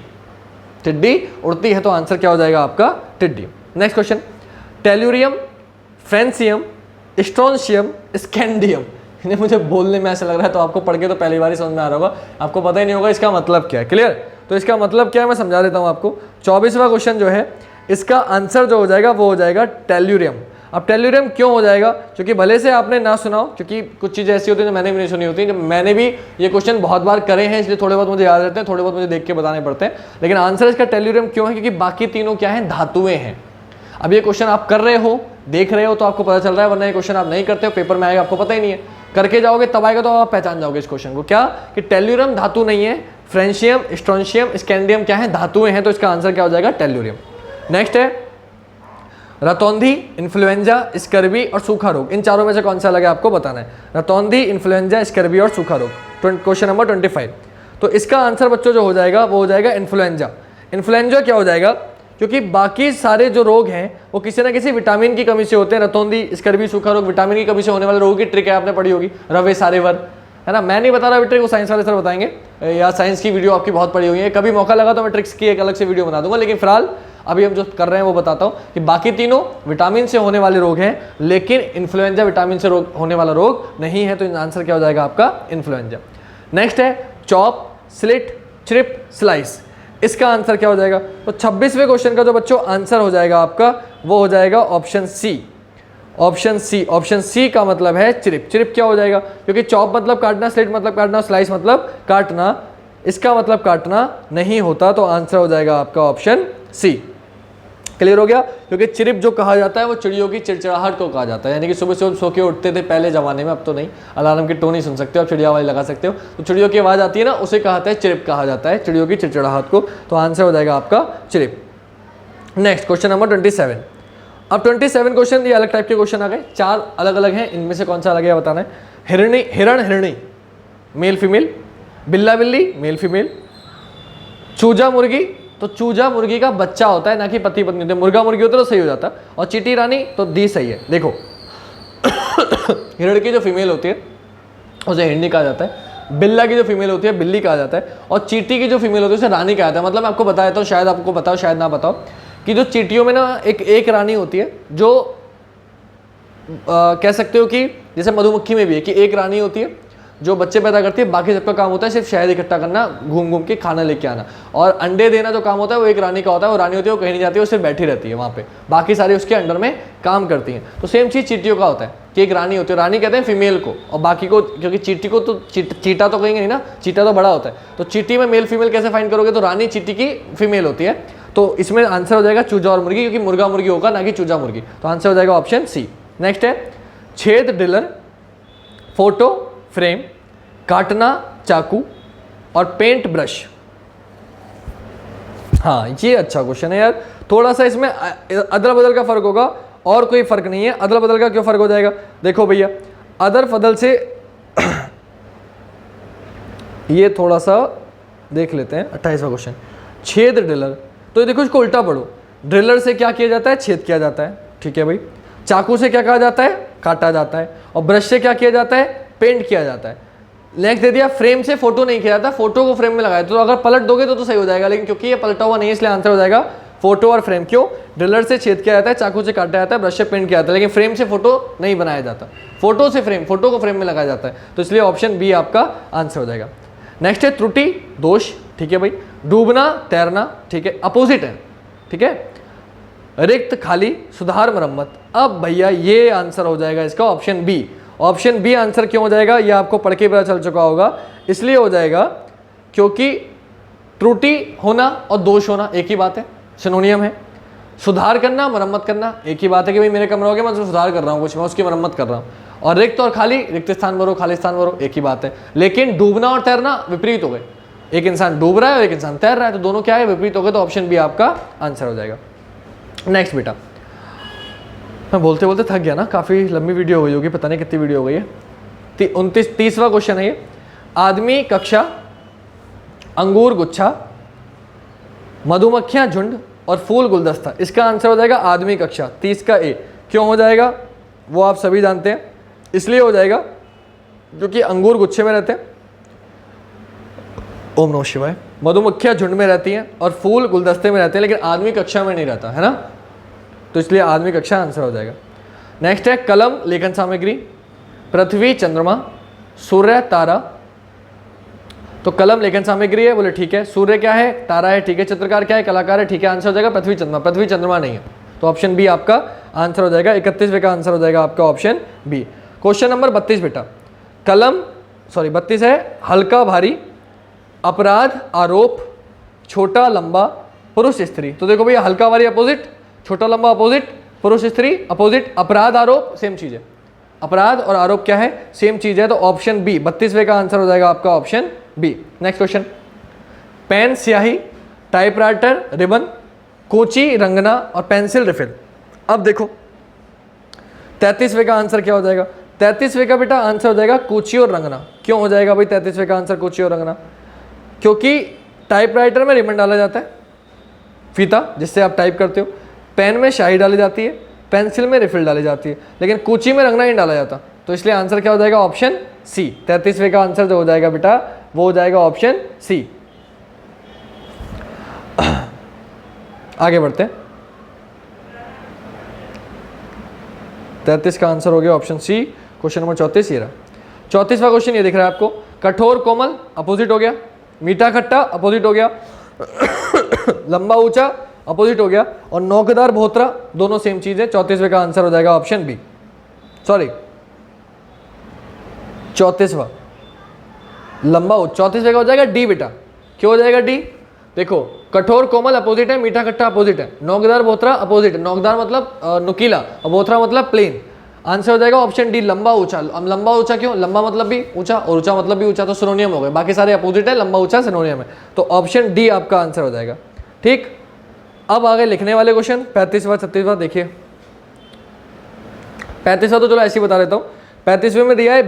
टिड्डी उड़ती है। तो आंसर क्या हो जाएगा आपका, टिड्डी। Next question, tellurium, francium, strontium, scandium. इन्हें मुझे बोलने में ऐसा लग रहा है, तो आपको पढ़ के तो पहली बार ही समझ में आ रहा होगा, आपको पता ही नहीं होगा इसका मतलब क्या है। क्लियर? तो इसका मतलब क्या है मैं समझा देता हूँ आपको। 24वां क्वेश्चन जो है, इसका आंसर जो हो जाएगा वो हो जाएगा टेल्यूरियम। अब टेल्यूरियम क्यों हो जाएगा? क्योंकि भले से आपने ना सुना हो, क्योंकि कुछ चीज़ें ऐसी होती हैं जो मैंने भी नहीं सुनी होती, मैंने भी ये क्वेश्चन बहुत बार करे हैं, इसलिए थोड़े बहुत मुझे याद रहते हैं, थोड़े बहुत मुझे देख के बताने पड़ते हैं। लेकिन आंसर इसका टेल्यूरियम क्यों है? क्योंकि बाकी तीनों क्या हैं, धातुएं हैं। अब ये क्वेश्चन आप कर रहे हो, देख रहे हो, तो आपको पता चल रहा है, वरना ये क्वेश्चन आप नहीं करते हो, पेपर में आएगा आपको पता ही नहीं है, करके जाओगे तब आएगा तो आप पहचान जाओगे इस क्वेश्चन को। क्या कि टेल्यूरियम धातु नहीं है, फ्रेंशियम, स्ट्रोंशियम, स्कैंडियम क्या है, धातुएं हैं। तो इसका आंसर क्या हो जाएगा, टेल्यूरियम। नेक्स्ट है रतौंधी, इन्फ्लुएंजा, स्कर्वी और सूखा रोग। इन चारों में से कौन सा अलग है आपको बताना है। रतौंधी, इन्फ्लुएंजा, स्कर्वी और सूखा रोग। Question number 25। तो इसका आंसर बच्चों जो हो जाएगा वो हो जाएगा इन्फ्लुएंजा। इन्फ्लुएंजा क्या हो जाएगा? क्योंकि बाकी सारे जो रोग हैं वो किसी ना किसी विटामिन की कमी से होते हैं। रतौंधी, स्कर्वी, सूखा रोग विटामिन की कमी से होने वाले रोगों की ट्रिक है, आपने पढ़ी होगी, रवे सारेवर, है ना। मैं नहीं बता रहा ट्रिक, वो साइंस वाले सर बताएंगे, या साइंस की वीडियो आपकी बहुत पड़ी हुई है। कभी मौका लगा तो मैं ट्रिक्स की एक अलग से वीडियो बना दूंगा, लेकिन फिलहाल अभी हम जो कर रहे हैं वो बताता हूँ कि बाकी तीनों विटामिन से होने वाले रोग हैं, लेकिन इन्फ्लुएंजा विटामिन से रोग होने वाला रोग नहीं है। तो आंसर क्या हो जाएगा आपका, इन्फ्लुएंजा। नेक्स्ट है चॉप, स्लिट, चिप, स्लाइस। इसका आंसर क्या हो जाएगा? तो 26वें क्वेश्चन का जो बच्चों आंसर हो जाएगा आपका वो हो जाएगा option C. Option C, option C का मतलब है चिरिप। चिरिप क्या हो जाएगा? क्योंकि चॉप मतलब काटना, स्लिट मतलब काटना, स्लाइस मतलब काटना, इसका मतलब काटना नहीं होता। तो आंसर हो जाएगा आपका ऑप्शन सी। क्लियर हो गया? क्योंकि चिरिप जो कहा जाता है वो चिड़ियों की चिड़चिड़ाहट को कहा जाता है, यानी कि सुबह सुबह सो के उठते थे पहले ज़माने में, अब तो नहीं, अलार्म की टोन ही सुन सकते हो, आप चिड़िया वाली लगा सकते हो, तो चिड़ियों की आवाज़ आती है ना, उसे कहता है चिरिप कहा जाता है, चिड़ियों की चिड़चिड़ाहट को। तो आंसर हो जाएगा आपका चिरिप। Next question number 27। अब 27 क्वेश्चन ये अलग टाइप के क्वेश्चन आ गए, 4 अलग अलग हैं, इनमें से कौन सा अलग है बताना है। हिरणी, हिरण हिरणी, मेल फीमेल। बिल्ला बिल्ली, मेल फीमेल। चूजा मुर्गी, तो चूजा मुर्गी का बच्चा होता है, ना कि पति पत्नी होते। मुर्गा मुर्गी होता है तो सही हो जाता। और चीटी रानी तो दी सही है। देखो हिरण की जो फीमेल होती है उसे हिरणी कहा जाता है, बिल्ला की जो फीमेल होती है बिल्ली कहा जाता है, और चीटी की जो फीमेल होती है उसे रानी कहा जाता है। मतलब मैं आपको बता देता हूँ, शायद आपको बताओ शायद ना बताओ, कि जो चीटियों में ना एक रानी होती है जो कह सकते हो कि जैसे मधुमक्खी में भी है कि एक रानी होती है जो बच्चे पैदा करती है, बाकी सबका काम होता है सिर्फ शहद इकट्ठा करना, घूम घूम के खाना लेके आना, और अंडे देना जो काम होता है वो एक रानी का होता है। वो रानी होती है, वो कहीं नहीं जाती है, वो सिर्फ बैठी रहती है वहाँ पे, बाकी सारे उसके अंडर में काम करती हैं। तो सेम चीज़ चीटियों का होता है कि एक रानी होती है, रानी कहते हैं फीमेल को, और बाकी को, क्योंकि चीटी को तो चीटा तो कहेंगे नहीं ना, चीटा तो बड़ा होता है, तो चीटी में मेल फीमेल कैसे फाइंड करोगे? तो रानी चीटी की फीमेल होती है। तो इसमें आंसर हो जाएगा चूजा और मुर्गी, क्योंकि मुर्गा मुर्गी होगा ना कि चूजा मुर्गी। तो आंसर हो जाएगा ऑप्शन सी। नेक्स्ट है छेद ड्रिलर, फोटो फ्रेम, काटना चाकू और पेंट ब्रश। हाँ ये अच्छा क्वेश्चन है यार, थोड़ा सा इसमें अदल बदल का फर्क होगा और कोई फर्क नहीं है। अदल बदल का क्यों फर्क हो जाएगा? देखो भैया, अदल बदल से ये थोड़ा सा देख लेते हैं। 28वां क्वेश्चन, छेद ड्रिलर, तो देखो इसको उल्टा पढ़ो। ड्रिलर से क्या किया जाता है? छेद किया जाता है, ठीक है भाई। चाकू से क्या कहा जाता है? काटा जाता है। और ब्रश से क्या किया जाता है? पेंट किया जाता है। नेक्स्ट दे दिया, फ्रेम से फोटो नहीं किया जाता, फोटो को फ्रेम में लगाया, तो अगर पलट दोगे तो सही हो जाएगा, लेकिन क्योंकि ये पलटा हुआ नहीं है इसलिए आंसर हो जाएगा फोटो और फ्रेम। क्यों? ड्रिलर से छेद किया जाता है, चाकू से काटा जाता है, ब्रश से पेंट किया जाता है, लेकिन फ्रेम से फोटो नहीं बनाया जाता, फोटो से फ्रेम, फोटो को फ्रेम में लगाया जाता है। तो इसलिए ऑप्शन बी आपका आंसर हो जाएगा। नेक्स्ट है त्रुटि, दोष, ठीक है भाई। डूबना, तैरना, ठीक है, अपोजिट है, ठीक है। रिक्त खाली सुधार मरम्मत। अब भैया ये आंसर हो जाएगा इसका option B. Option B answer क्यों हो जाएगा, ये आपको पढ़ के पता चल चुका होगा। इसलिए हो जाएगा क्योंकि त्रुटि होना और दोष होना एक ही बात है, सिनोनियम है। सुधार करना, मरम्मत करना एक ही बात है कि भाई मेरे कमरा हो गया, मैं उसमें सुधार कर रहा हूँ, कुछ मैं उसकी मरम्मत कर रहा हूँ। और रिक्त और खाली, रिक्त स्थान भरो, खाली स्थान भरो, एक ही बात है। लेकिन डूबना और तैरना विपरीत हो गए, एक इंसान डूब रहा है और एक इंसान तैर रहा है, तो दोनों क्या है, विपरीत हो गए। तो ऑप्शन बी आपका आंसर हो जाएगा। नेक्स्ट बेटा, मैं बोलते बोलते थक गया ना, काफ़ी लंबी वीडियो हो गई होगी, पता नहीं कितनी वीडियो हो गई है। 29वां क्वेश्चन है ये। आदमी कक्षा, अंगूर गुच्छा, मधुमक्खियां झुंड और फूल गुलदस्ता। इसका आंसर हो जाएगा आदमी कक्षा, 30 का ए। क्यों हो जाएगा वो आप सभी जानते हैं, इसलिए हो जाएगा क्योंकि अंगूर गुच्छे में रहते हैं, ओम नमः शिवाय, मधुमक्खियां झुंड में रहती हैं और फूल गुलदस्ते में रहते हैं, लेकिन आदमी कक्षा में नहीं रहता है ना, तो इसलिए आदमी कक्षा आंसर हो जाएगा। नेक्स्ट है कलम लेखन सामग्री, पृथ्वी चंद्रमा, सूर्य तारा। तो कलम लेखन सामग्री है, बोले ठीक है। सूर्य क्या है, तारा है, ठीक है। चित्रकार क्या है, कलाकार है, ठीक है। आंसर हो जाएगा पृथ्वी चंद्रमा। पृथ्वी चंद्रमा नहीं है, तो ऑप्शन बी आपका आंसर हो जाएगा। 31वें का आंसर हो जाएगा आपका ऑप्शन बी। क्वेश्चन नंबर 32 बेटा, 32 है। हल्का भारी, अपराध आरोप, छोटा लंबा, पुरुष स्त्री। तो देखो भैया, हल्का भारी अपोजिट, छोटा लंबा अपोजिट, पुरुष स्त्री अपोजिट, अपराध आरोप सेम चीज है। अपराध और आरोप क्या है, सेम चीज है। तो ऑप्शन बी 32वें का आंसर हो जाएगा आपका option B. Next question, pen स्याही, टाइपराइटर रिबन, कोची रंगना और पेंसिल रिफिल। अब देखो 33वें का आंसर क्या हो जाएगा, 33वें का बेटा आंसर हो जाएगा कोची और रंगना। क्यों हो जाएगा भाई 33वें का आंसर कोची और रंगना, क्योंकि टाइपराइटर में रिबन डाला जाता है, फीता जिससे आप टाइप करते हो, पेन में स्याही डाली जाती है, पेंसिल में रिफिल डाली जाती है, लेकिन कोची में रंगना नहीं डाला जाता। तो इसलिए आंसर क्या हो जाएगा ऑप्शन सी। 33वें का आंसर जो हो जाएगा बेटा वो हो जाएगा ऑप्शन सी। आगे बढ़ते हैं, 33 का आंसर हो गया ऑप्शन सी। क्वेश्चन नंबर 34 ये रहा। 34वां क्वेश्चन ये दिख रहा है आपको, कठोर कोमल अपोजिट हो गया, मीठा खट्टा अपोजिट हो गया, लंबा ऊंचा अपोजिट हो गया, और नौकदार भोतरा दोनों सेम चीज है। 34वें का आंसर हो जाएगा ऑप्शन बी। सॉरी 34वां लंबा 34वें का हो जाएगा डी बेटा। क्यों हो जाएगा डी, देखो कठोर कोमल अपोजिट है, मीठा खट्टा अपोजिट है, नौकदार भोतरा अपोजिट है। नौकदार मतलब नुकीला और भोतरा मतलब प्लेन। आंसर हो जाएगा ऑप्शन डी लंबा ऊंचा। अब लंबा ऊंचा क्यों, लंबा मतलब भी ऊंचा और ऊंचा मतलब भी ऊंचा, तो सिनोनियम हो गए। बाकी सारे अपोजिट है, लंबा ऊंचा सिनोनियम है, तो ऑप्शन डी आपका आंसर हो जाएगा। ठीक, अब आगे लिखने वाले क्वेश्चन 35वां 36वां देखिए। 35वां तो चलो ऐसे ही बता देता हूँ। 35वें में दिया है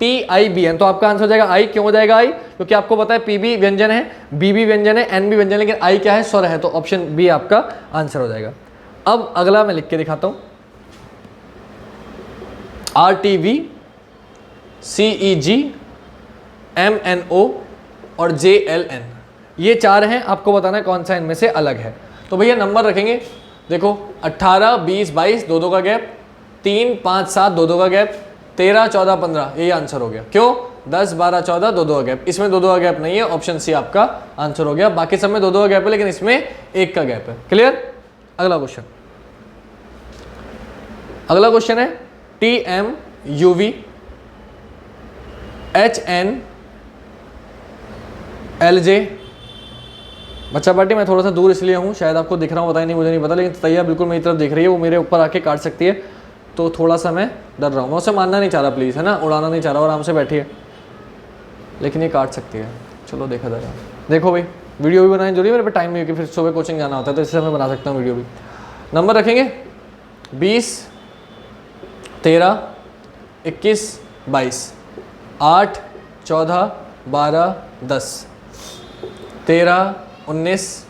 PIBN, तो आपका आंसर हो जाएगा आई। क्यों हो जाएगा आई, क्योंकि आपको पता है PB व्यंजन है, BB व्यंजन है, NB व्यंजन है, लेकिन आई क्या है, स्वर है, तो ऑप्शन बी आपका आंसर हो जाएगा। अब अगला मैं लिख के दिखाता हूं, RTV, CEG, MNO और JLN, ये चार हैं। आपको बताना है कौन सा इनमें से अलग है। तो भैया नंबर रखेंगे, देखो 18, 20, 22 दो का गैप, 3, 5, 7 दो का गैप, 13, 14, 15 यही आंसर हो गया। क्यों, 10, 12, 14 दो का गैप, इसमें दो का गैप नहीं है, ऑप्शन सी आपका आंसर हो गया। बाकी सब में दो का गैप है, लेकिन इसमें एक का गैप है। क्लियर। अगला क्वेश्चन, अगला क्वेश्चन है TMUV, HNLJ। बच्चा पार्टी मैं थोड़ा सा दूर इसलिए हूँ, शायद आपको दिख रहा हूँ, पता ही नहीं, मुझे नहीं पता, लेकिन तैयार बिल्कुल मेरी तरफ देख रही है, वो मेरे ऊपर आके काट सकती है, तो थोड़ा सा मैं डर रहा हूँ। मैं उसे मानना नहीं चाह रहा प्लीज़, है ना, उड़ाना नहीं चाह रहा, आराम से बैठी है, लेकिन ये काट सकती है। चलो देखा जाएगा। देखो भाई वीडियो भी बनानी जरूरी है, मेरे पे टाइम नहीं है कि फिर सुबह कोचिंग जाना होता है, तो इससे मैं बना सकता हूँ वीडियो भी। नंबर रखेंगे 20, 13, 21, 22, 8, 14, 12, 10, 13, 19,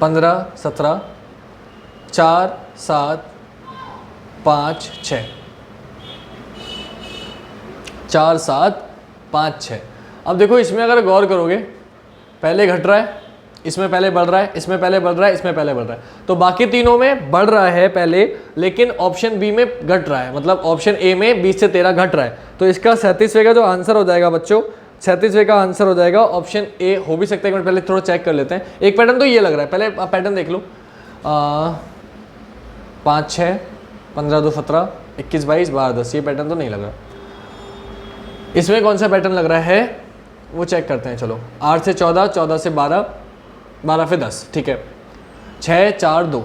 15, 17, 4, 7, 5, 6, 4, 7, 5, 6। अब देखो इसमें अगर गौर करोगे, पहले घट रहा है, इसमें पहले बढ़ रहा है, इसमें पहले बढ़ रहा है, इसमें पहले बढ़ रहा है, तो बाकी तीनों में बढ़ रहा है पहले, लेकिन ऑप्शन बी में घट रहा है, मतलब ऑप्शन ए में 20 से 13 घट रहा है। तो इसका 37वें का जो आंसर हो जाएगा बच्चों 37वें का आंसर हो जाएगा ऑप्शन ए। हो भी सकता है, एक मिनट पहले थोड़ा चेक कर लेते हैं। एक पैटर्न तो ये लग रहा है, पहले आप पैटर्न देख लो। 5 6 15 2 17 21 22 12 10, ये पैटर्न तो नहीं लग रहा। इसमें कौन सा पैटर्न लग रहा है वो चेक करते हैं। चलो 8 से 14, 14 से 12, 12 से 10, ठीक है। 6 4 2,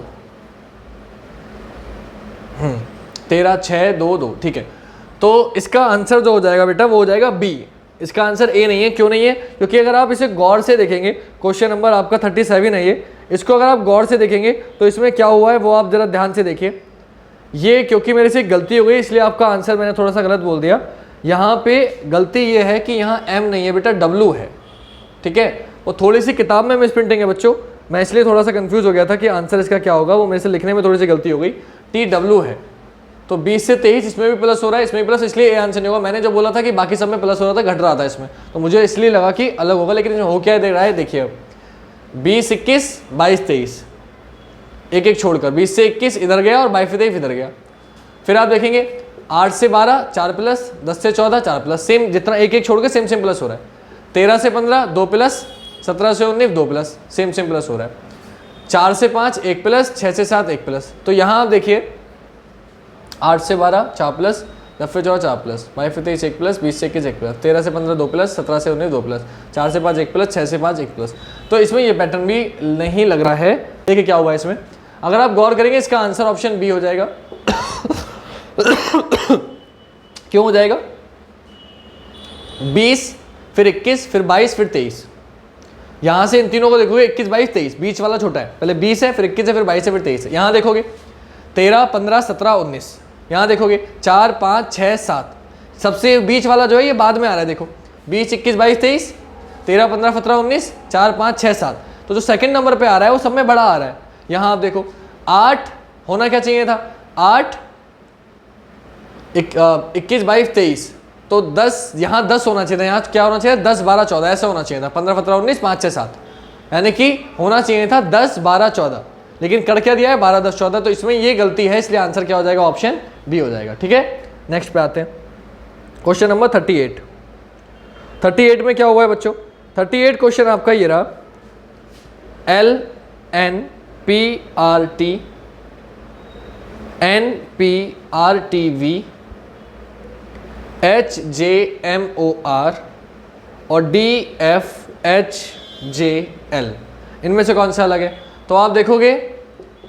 13 6 2 2, ठीक है। तो इसका आंसर जो हो जाएगा बेटा वो हो जाएगा बी। इसका आंसर ए नहीं है। क्यों नहीं है? क्योंकि अगर आप इसे गौर से देखेंगे, क्वेश्चन नंबर आपका 37 है ये, इसको अगर आप गौर से देखेंगे तो इसमें क्या हुआ है वो आप जरा ध्यान से देखिए। ये क्योंकि मेरे से गलती हो गई इसलिए आपका आंसर मैंने थोड़ा सा गलत बोल दिया। यहाँ पे गलती ये है कि यहाँ एम नहीं है बेटा, डब्लू है, ठीक है। वो थोड़ी सी किताब में मिस प्रिंटिंग है बच्चों, मैं इसलिए थोड़ा सा कंफ्यूज हो गया था कि आंसर इसका क्या होगा। वो मेरे से लिखने में थोड़ी सी गलती हो गई। टी डब्लू है, तो 20 से 23 इसमें भी प्लस हो रहा है, इसमें भी प्लस, इसलिए ए आंसर नहीं होगा। मैंने जो बोला था कि बाकी सब में प्लस हो रहा था, घट रहा था इसमें, तो मुझे इसलिए लगा कि अलग होगा, लेकिन हो क्या दे रहा है देखिए। अब 20 21 22 23, एक एक छोड़कर 20 से 21 इधर गया और 22 से 23 इधर गया। फिर आप देखेंगे 8 से 12 4 प्लस, 10 से 14 4 प्लस, सेम जितना एक एक छोड़ के सेम सेम प्लस हो रहा है। 13 से 15 2 प्लस, 17 से 19 2 प्लस, सेम सेम प्लस हो रहा है। 4 से 5 1 प्लस, 6 से 7 1 प्लस। तो यहाँ आप देखिए 8 से 12 4 प्लस, 10 से 14 4 प्लस, 22 से 23 1 प्लस, 20 से 21 1 प्लस, 13 से 15 2 प्लस, 17 से 19 2 प्लस, 4 से 5 1 प्लस, 6 से 5 1 प्लस। तो इसमें ये पैटर्न भी नहीं लग रहा है। देखिए क्या हुआ है इसमें, अगर आप गौर करेंगे इसका आंसर ऑप्शन बी हो जाएगा। क्यों हो जाएगा? 20 फिर 21 फिर 22 फिर 23। यहां से इन तीनों को देखोगे 21 22 23, बीच वाला छोटा है, पहले 20 है फिर 21 है फिर 22 है फिर 23 है। यहां देखोगे 13 15 17 19, यहां देखोगे 4 5 6 7, सबसे बीच वाला जो है ये बाद में आ रहा है। देखो 20 21 22 23, 13 15 17 19, 4 5 6 7, तो जो सेकंड नंबर पे आ रहा है वो सब में बड़ा आ रहा है। यहां आप देखो 8 होना क्या चाहिए था, 8 21 22 23, तो 10 यहाँ 10 होना चाहिए था, यहाँ क्या होना चाहिए 10 12 14 ऐसा होना चाहिए था। 15 17 19 5 6 7, यानी कि होना चाहिए था 10 12 14, लेकिन कर क्या दिया है 12 10 14। तो इसमें ये गलती है, इसलिए आंसर क्या हो जाएगा, ऑप्शन बी हो जाएगा। ठीक है, नेक्स्ट पे आते हैं। Question number 38। 38 में क्या हुआ है बच्चों? 38 क्वेश्चन आपका ये रहा, LNPRT NPRTV HJMOR और DFHJL, इनमें से कौन सा अलग है? तो आप देखोगे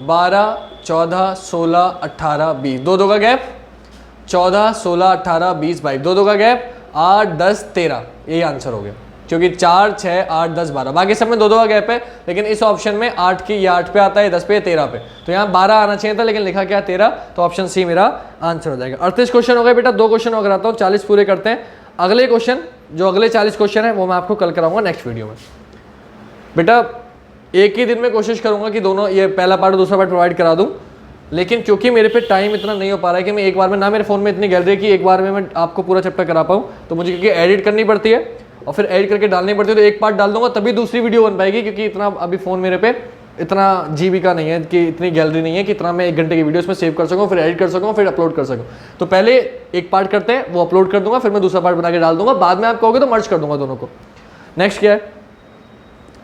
12 14 16 18 20, दो दो का गैप, 14 16 18 20 22, दो दो का गैप, 8 10 13, यही आंसर हो गया। क्योंकि 4 6 8 10 12, बाकी सब में दो दो का गैप है, लेकिन इस ऑप्शन में 8 की, ये 8 पे आता है, 10 पे 13 पे, तो यहाँ 12 आना चाहिए था, लेकिन लिखा क्या 13, तो ऑप्शन सी मेरा आंसर हो जाएगा। 38 क्वेश्चन हो गए बेटा, 2 क्वेश्चन और कराता हूँ, 40 पूरे करते हैं। अगले क्वेश्चन, जो अगले 40 क्वेश्चन है वो मैं आपको कल कराऊंगा नेक्स्ट वीडियो में। बेटा एक ही दिन में कोशिश करूंगा कि दोनों, ये पहला पार्ट और दूसरा पार्ट प्रोवाइड करा दूं, लेकिन क्योंकि मेरे पे टाइम इतना नहीं हो पा रहा है कि मैं एक बार में, ना मेरे फ़ोन में इतनी गैलरी की एक बार में मैं आपको पूरा चैप्टर करा पाऊँ, तो मुझे क्योंकि एडिट करनी पड़ती है और फिर एडिट करके डालनी पड़ती है, तो एक पार्ट डाल दूंगा तभी दूसरी वीडियो बन पाएगी, क्योंकि इतना अभी फ़ोन मेरे पे इतना जीबी का नहीं है, कि इतनी गैलरी नहीं है कि इतना मैं 1 घंटे की वीडियो इसमें सेव कर सकूँ, फिर एडिट कर सकूँ, फिर अपलोड कर सकूँ। तो पहले एक पार्ट करते हैं, वो अपलोड कर दूंगा, फिर मैं दूसरा पार्ट बना के डाल दूंगा, बाद में आप कहोगे तो मर्ज कर दूंगा दोनों को। नेक्स्ट क्या है?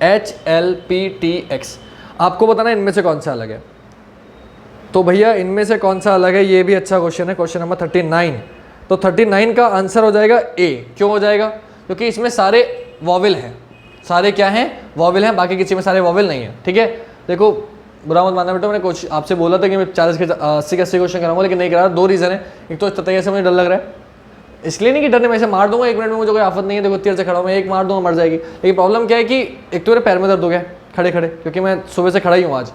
HLPTX, आपको बताना इनमें से कौन सा अलग है। तो भैया इनमें से कौन सा अलग है, ये भी अच्छा क्वेश्चन है, क्वेश्चन नंबर 39। तो 39 का आंसर हो जाएगा ए। क्यों हो जाएगा? क्योंकि इसमें सारे वॉवेल हैं, सारे क्या हैं, वॉवेल हैं, बाकी किसी में सारे वॉवेल नहीं है। ठीक है, देखो बुरा मत मानना बेटा, मैंने कुछ आपसे बोला था कि मैं 40 के 80 के 80 क्वेश्चन कराऊंगा, लेकिन नहीं करा। 2 रीज़न है, एक तो तैयारी से मुझे डर लग रहा है, इसलिए नहीं कि डरने में ऐसे मार दूंगा 1 मिनट में, मुझे कोई आफत नहीं है, देखो तीर से खड़ा हूँ मैं, एक मार दूंगा मर जाएगी। लेकिन प्रॉब्लम क्या है कि एक तो मेरे पैर में दर्द हो गया खड़े खड़े, क्योंकि मैं सुबह से खड़ा ही हूँ आज,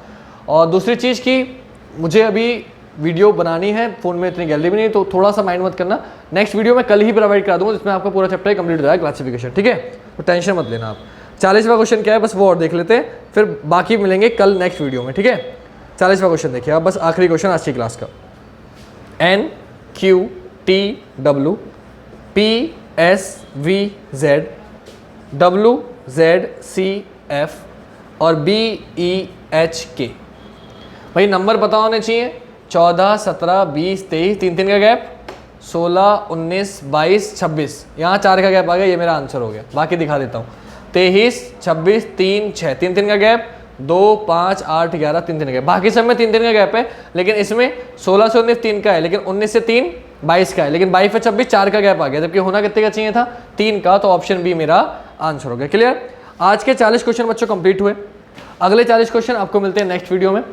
और दूसरी चीज़ कि मुझे अभी वीडियो बनानी है, फ़ोन में इतनी गैलरी भी नहीं, तो थोड़ा सा माइंड मत करना। नेक्स्ट वीडियो में कल ही प्रोवाइड करा दूंगा, जिसमें आपका पूरा चैप्टर कंप्लीट हो जाएगा, क्लासिफिकेशन। ठीक है, तो टेंशन मत लेना आप। 40वां क्वेश्चन क्या है, बस वो और देख लेते हैं, फिर बाकी मिलेंगे कल नेक्स्ट वीडियो में। ठीक है, 40वां क्वेश्चन देखिए आप, बस आखिरी क्वेश्चन आज की क्लास का। NQTW PSVZ WZCF और BEHK, भाई नंबर पता होने चाहिए। 14 17 20 23, 3 3 का गैप, 16, 19, 22, 26, यहाँ 4 का गैप आ गया, ये मेरा आंसर हो गया। बाकी दिखा देता हूँ, 23, 26, 3, 6, 3 का गैप, 2, 5, 8, 11, 3 का गैप। बाकी सब में 3 का गैप है, लेकिन इसमें 16 से 19 3 का है, लेकिन 19 से 3 22 का है, लेकिन 22 से 26 4 का गैप आ गया, जबकि होना कितने का चाहिए था, 3 का। तो ऑप्शन बी मेरा आंसर हो गया। क्लियर। आज के 40 क्वेश्चन बच्चों कंप्लीट हुए। अगले 40 क्वेश्चन आपको मिलते हैं नेक्स्ट वीडियो में,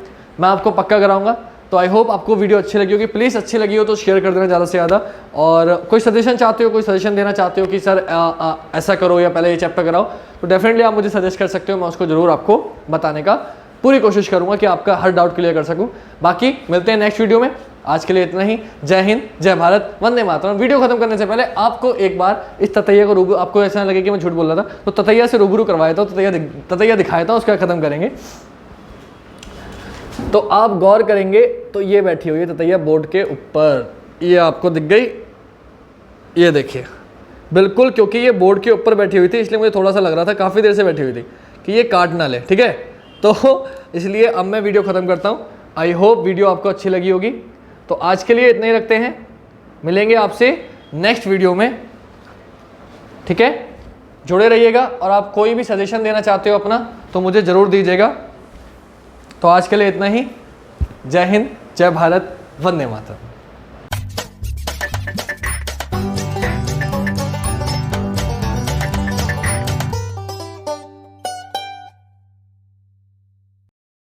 मैं आपको पक्का कराऊंगा। तो आई होप आपको वीडियो अच्छी लगी होगी। प्लीज़ अच्छी लगी हो तो शेयर कर देना ज़्यादा से ज़्यादा। और कोई सजेशन चाहते हो, कोई सजेशन देना चाहते हो कि सर ऐसा करो या पहले ये चैप्टर कराओ, तो डेफिनेटली आप मुझे सजेस्ट कर सकते हो। मैं उसको ज़रूर आपको बताने का पूरी कोशिश करूँगा कि आपका हर डाउट क्लियर कर सकूँ। बाकी मिलते हैं नेक्स्ट वीडियो में। आज के लिए इतना ही। जय हिंद, जय भारत, वंदे मातरम। वीडियो खत्म करने से पहले आपको एक बार इस ततैया को रूबरू, आपको ऐसा लगे कि मैं झूठ बोल रहा था, तो ततैया से रूबरू करवाया था, ततैया दिखाया था, उसका खत्म करेंगे। तो आप गौर करेंगे तो ये बैठी हुई है ततैया बोर्ड के ऊपर, ये आपको दिख गई, ये देखिए बिल्कुल, क्योंकि ये बोर्ड के ऊपर बैठी हुई थी इसलिए मुझे थोड़ा सा लग रहा था, काफ़ी देर से बैठी हुई थी, कि ये काट ना ले। ठीक है, तो इसलिए अब मैं वीडियो ख़त्म करता हूँ। आई होप वीडियो आपको अच्छी लगी होगी। तो आज के लिए इतना ही रखते हैं, मिलेंगे आपसे नेक्स्ट वीडियो में। ठीक है, जुड़े रहिएगा। और आप कोई भी सजेशन देना चाहते हो अपना तो मुझे ज़रूर दीजिएगा। तो आज के लिए इतना ही। जय हिंद, जय भारत, वंदे मातरम।